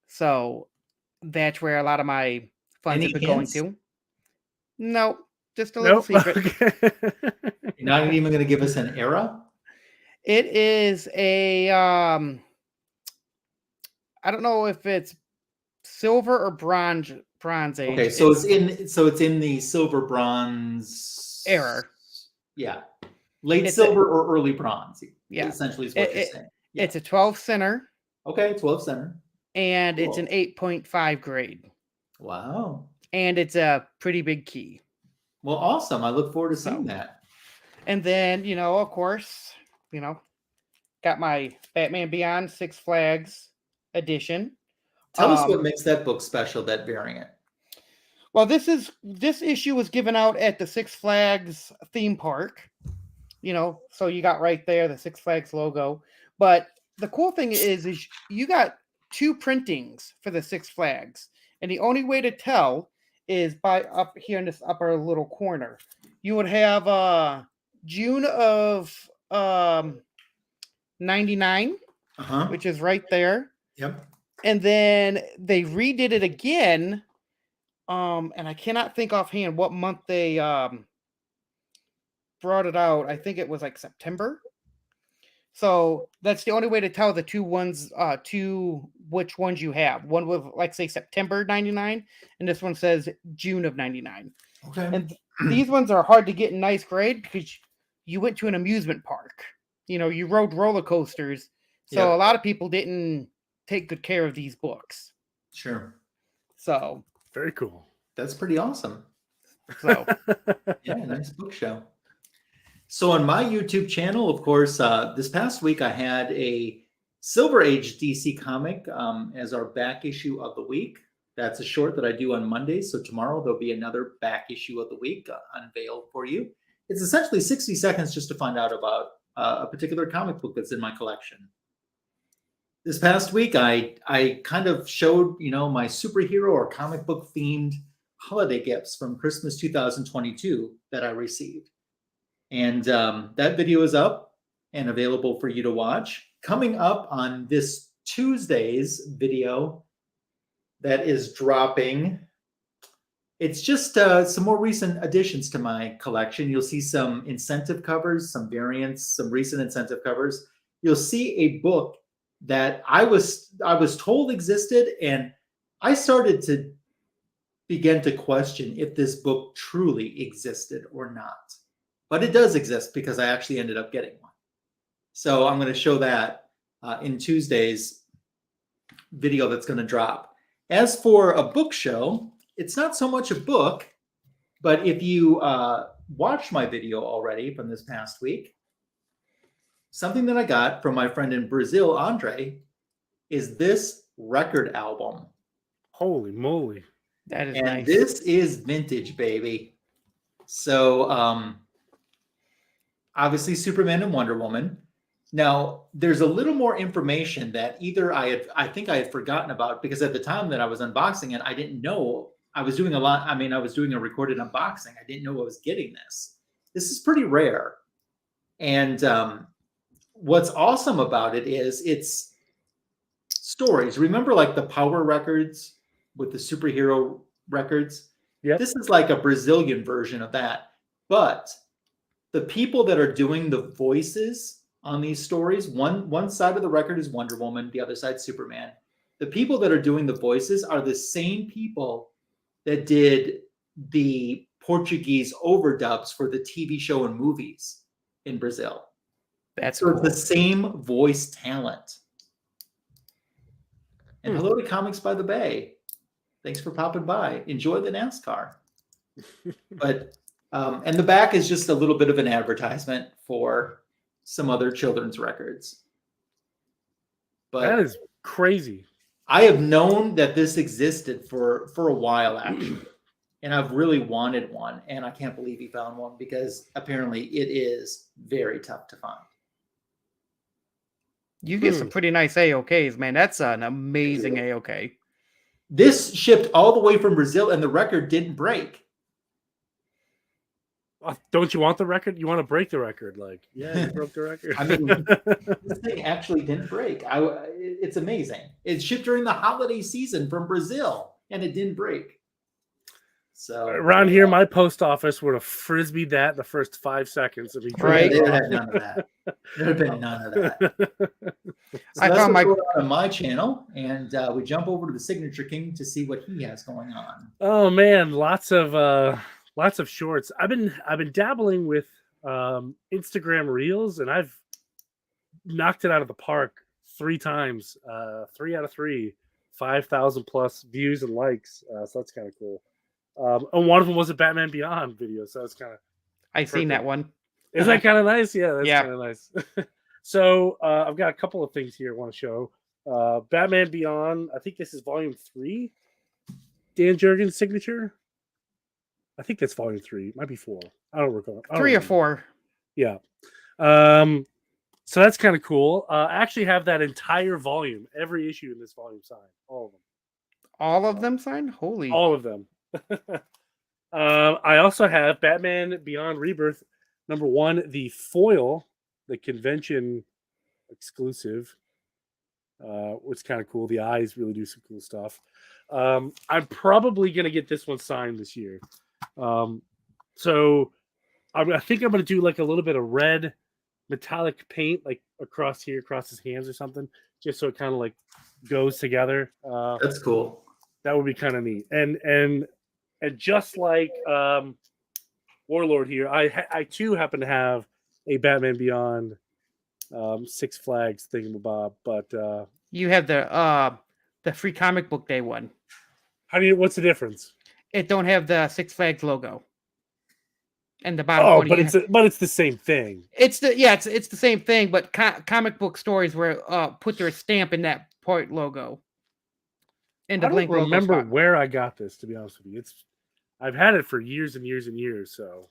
So that's where a lot of my funds have been going to. No, just a little secret. You're not even going to give us an era? It is a I don't know if it's silver or bronze age. Okay, so it's in the silver bronze era. Yeah. Late silver or early bronze. Yeah. Essentially is what you're saying. Yeah. It's a 12 center. Okay, 12 center. And cool. It's an 8.5 grade. Wow. And it's a pretty big key. Well, awesome. I look forward to seeing that. And then, of course, got my Batman Beyond Six Flags edition. Tell us what makes that book special, that variant. Well, this issue was given out at the Six Flags theme park. So you got right there the Six Flags logo. But the cool thing is you got 2 printings for the Six Flags, and the only way to tell is by up here in this upper little corner. You would have June of 99, which is right there. Yep. And then they redid it again. And I cannot think offhand what month they brought it out. I think it was like September. So that's the only way to tell the which ones you have. One with, like, say, September 99, and this one says June of 99. Okay. And these ones are hard to get in nice grade because you went to an amusement park. You rode roller coasters. So a lot of people didn't take good care of these books. Sure. So very cool. That's pretty awesome. So yeah, nice book show. So on my YouTube channel, of course, this past week I had a Silver Age DC comic as our back issue of the week. That's a short that I do on Mondays. So tomorrow there'll be another back issue of the week unveiled for you. It's essentially 60 seconds just to find out about a particular comic book that's in my collection. This past week, I kind of showed, my superhero or comic book themed holiday gifts from Christmas 2022 that I received. And that video is up and available for you to watch. Coming up on this Tuesday's video that is dropping, it's just some more recent additions to my collection. You'll see some incentive covers, some variants, some recent incentive covers. You'll see a book that I was told existed, and I started to begin to question if this book truly existed or not. But it does exist because I actually ended up getting one. So I'm going to show that in Tuesday's video that's going to drop. As for a book show, it's not so much a book, but if you watched my video already from this past week, something that I got from my friend in Brazil, Andre, is this record album. Holy moly. That is and nice. This is vintage, baby. So obviously Superman and Wonder Woman. Now, there's a little more information that either I think I had forgotten about, because at the time that I was unboxing it, I didn't know. I was doing I was doing a recorded unboxing. I didn't know I was getting this. This is pretty rare. And what's awesome about it is it's stories. Remember, like the Power records with the superhero records? Yeah. This is like a Brazilian version of that. But the people that are doing the voices on these stories, one side of the record is Wonder Woman, the other side Superman. The people that are doing the voices are the same people that did the Portuguese overdubs for the TV show and movies in Brazil. That's so cool. It's the same voice talent. And hello to Comics by the Bay. Thanks for popping by. Enjoy the NASCAR. But and the back is just a little bit of an advertisement for some other children's records. But that is crazy. I have known that this existed for a while, actually. And I've really wanted one. And I can't believe he found one, because apparently it is very tough to find. You get some pretty nice AOKs, man. That's an amazing AOK. This shipped all the way from Brazil, and the record didn't break. Don't you want the record? You want to break the record? Like, yeah, you broke the record. I mean, this thing actually didn't break. It's amazing. It shipped during the holiday season from Brazil, and it didn't break. So around here, my post office would have frisbeed that the first 5 seconds. Right. There had none of that. There had been none of that. So I that's found what's going on my channel, and we jump over to the Signature King to see what he has going on. Oh man, lots of shorts. I've been dabbling with Instagram Reels, and I've knocked it out of the park 3 times. 3 out of 3, 5,000 plus views and likes. So that's kind of cool. And one of them was a Batman Beyond video, so it's kind of. I seen that one. Isn't that kind of nice? Yeah, that's Yeah. kind of nice. So I've got a couple of things here I want to show. Batman Beyond. I think this is volume 3. Dan Jurgens' signature. I think that's volume 3. It might be 4. I don't recall. 3 or 4. Yeah. So that's kind of cool. I actually have that entire volume, every issue in this volume signed. All of them. All of them signed? Holy. All of them. I also have Batman Beyond Rebirth #1, the foil, the convention exclusive, which is kind of cool. The eyes really do some cool stuff. I'm probably going to get this one signed this year. So I think I'm going to do like a little bit of red metallic paint, like across here, across his hands or something, just so it kind of like goes together. That's cool. That would be kind of neat. And just like WarLord here, I too happen to have a Batman Beyond Six Flags thingamabob, but You have the free comic book day one. What's the difference? It don't have the Six Flags logo. And the bottom. Oh, but it's the same thing. It's the same thing, but comic book stores were put their stamp in that part logo. And I don't remember where I got this, to be honest with you. I've had it for years and years and years. So,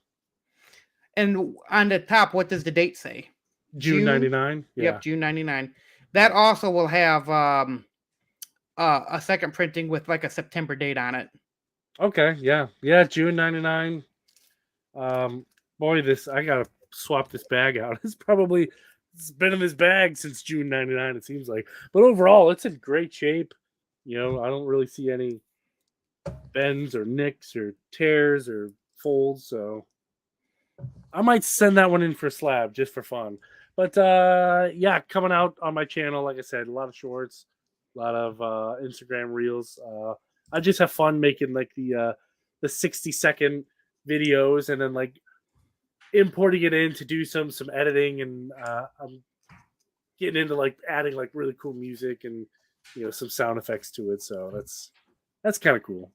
and on the top, what does the date say? June 99. Yeah. Yep, June 99. That also will have a second printing with like a September date on it. Okay, yeah, June 99. Boy, I gotta swap this bag out. It's been in this bag since June 99. It seems like, but overall, it's in great shape. I don't really see any bends or nicks or tears or folds. So I might send that one in for a slab just for fun. But yeah, coming out on my channel, like I said, a lot of shorts, a lot of Instagram reels. I just have fun making like the 60-second videos and then like importing it in to do some editing, and I'm getting into like adding like really cool music and some sound effects to it. So that's kind of cool.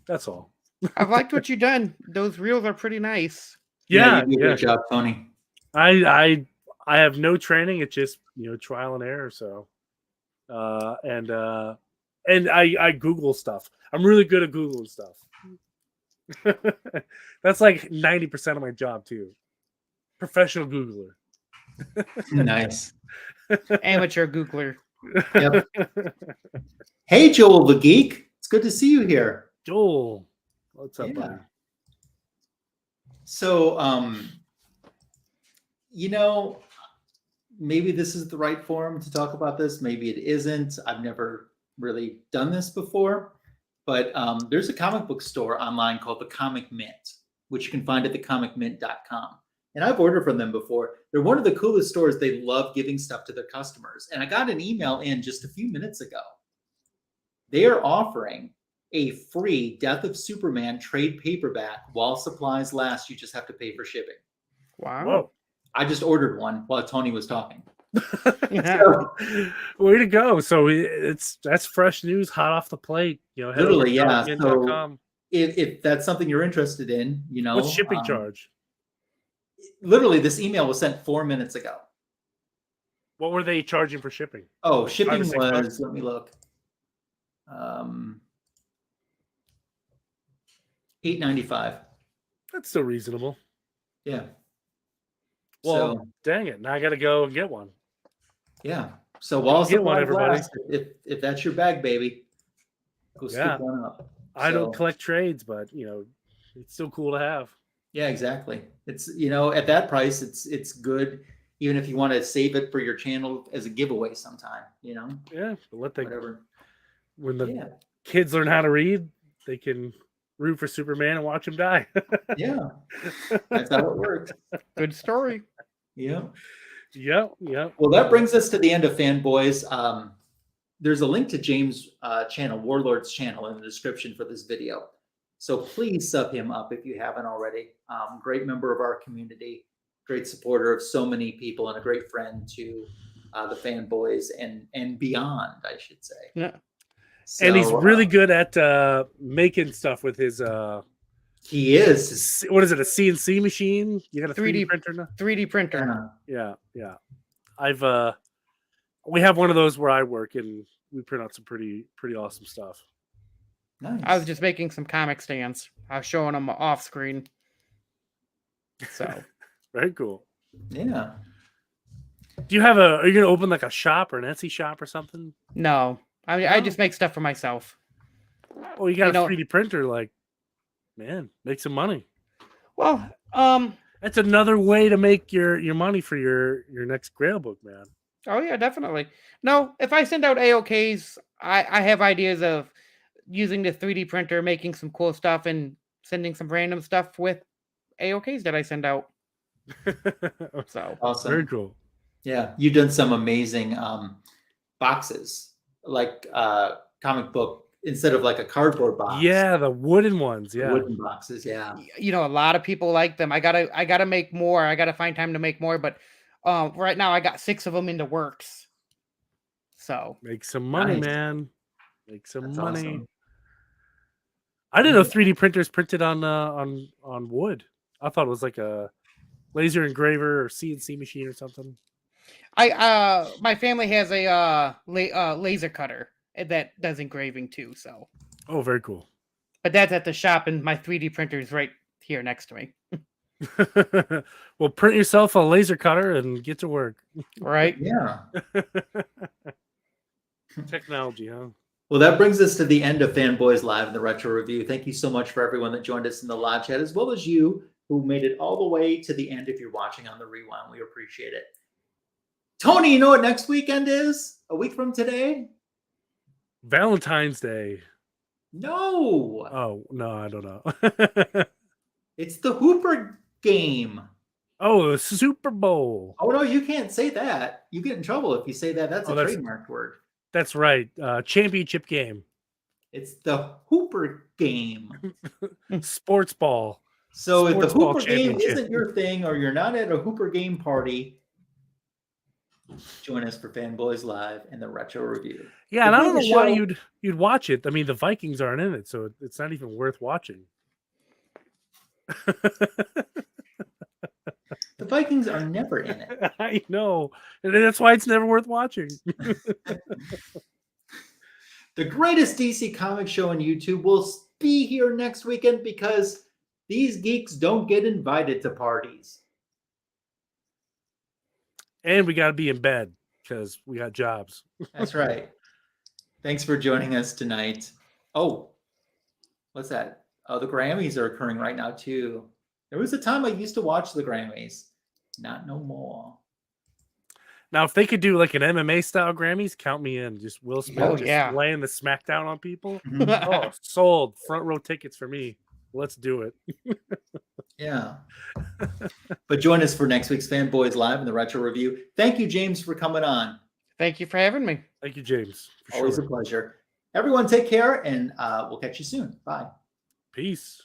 That's all. I've liked what you've done. Those reels are pretty nice. Yeah, you do a good job, Tony. I have no training. It's just trial and error. So and I Google stuff. I'm really good at Googling stuff. That's like 90% of my job too. Professional Googler. Nice. Amateur Googler. Yep. Hey, Joel the Geek. It's good to see you here. Joel, what's up, buddy? So, maybe this is the right forum to talk about this. Maybe it isn't. I've never really done this before. But there's a comic book store online called The Comic Mint, which you can find at thecomicmint.com. And I've ordered from them before. They're one of the coolest stores. They love giving stuff to their customers. And I got an email in just a few minutes ago. They are offering a free Death of Superman trade paperback while supplies last. You just have to pay for shipping. Wow. Whoa. I just ordered one while Tony was talking. So, way to go. So that's fresh news, hot off the plate. Literally, yeah. So if that's something you're interested in, what's shipping charge? Literally, this email was sent 4 minutes ago. What were they charging for shipping? Oh, shipping was, $5 let me look. $8.95. That's still reasonable. Yeah. Well, dang it! Now I got to go and get one. Yeah. So while get one, everybody. If that's your bag, baby, go scoop one up. I don't collect trades, but it's still cool to have. Yeah, exactly. It's at that price, it's good. Even if you want to save it for your channel as a giveaway sometime, Yeah, but whatever. When the kids learn how to read, they can root for Superman and watch him die. Yeah, that's how it works. Good story. Yeah. Yeah. Well, that brings us to the end of Fanboys. There's a link to James' channel, WarLord's channel, in the description for this video. So please sub him up if you haven't already. Great member of our community, great supporter of so many people, and a great friend to the Fanboys and beyond, I should say. Yeah. So, and he's really good at making stuff with his. He is. What is it? A CNC machine? You got a 3D printer now? 3D printer. Yeah. I've We have one of those where I work, and we print out some pretty awesome stuff. Nice. I was just making some comic stands. I was showing them off screen. So Very cool. Yeah. Do you have are you gonna open like a shop or an Etsy shop or something? no, I No? just make stuff for myself. Oh, you got You a know- 3D printer, like, man, make some money. Well, That's another way to make your money for your next Grail book, man. oh yeah, definitely. No, if I send out AOKs, I have ideas of using the 3D printer, making some cool stuff, and sending some random stuff with AOKs that I send out. So Awesome. Very cool. Yeah, you've done some amazing boxes, like comic book instead of like a cardboard box. Yeah, the wooden ones. the Yeah. wooden boxes. Yeah, you know, a lot of people like them. I gotta make more. I gotta find time to make more. But right now I got 6 of them in the works. So Make some money, Nice. man. Make some That's money. awesome. I didn't know 3D printers printed on wood. I thought it was like a laser engraver or CNC machine or something. my family has a laser cutter that does engraving too. So, Oh, very cool. but that's at the shop, and my 3D printer is right here next to me. Well, print yourself a laser cutter and get to work. Right? Yeah. Technology, huh? Well, that brings us to the end of Fanboys Live in the Retro Review. Thank you so much for everyone that joined us in the live chat, as well as you who made it all the way to the end if you're watching on the rewind. We appreciate it. Tony, you know what next weekend is? A week from today? Valentine's Day. No. Oh, no, I don't know. It's the Hooper game. Oh, the Super Bowl. Oh, no, you can't say that. You get in trouble if you say that. That's Oh, a that's- trademarked word. That's right. Championship game. It's the Hooper game. Sports ball. So if the Sports ball Hooper game championship. isn't your thing, or you're not at a Hooper game party, join us for Fanboys Live and the Retro Review. Yeah, and I don't know Before the why show- you'd watch it. I mean, the Vikings aren't in it, so it's not even worth watching. The Vikings are never in it. I know. And that's why it's never worth watching. The greatest DC comic show on YouTube will be here next weekend because these geeks don't get invited to parties. And we got to be in bed because we got jobs. That's right. Thanks for joining us tonight. Oh, what's that? Oh, the Grammys are occurring right now too. There was a time I used to watch the Grammys. Not no more. Now, if they could do like an MMA style Grammys, count me in. Just Will Smith Oh, just yeah. laying the smackdown on people. Mhm. Oh, sold. Front row tickets for me. Let's do it. Yeah. But join us for next week's Fanboys Live and the Retro Review. Thank you, James, for coming on. Thank you for having me. Thank you, James. For Always sure. a pleasure. Everyone take care, and we'll catch you soon. Bye. Peace.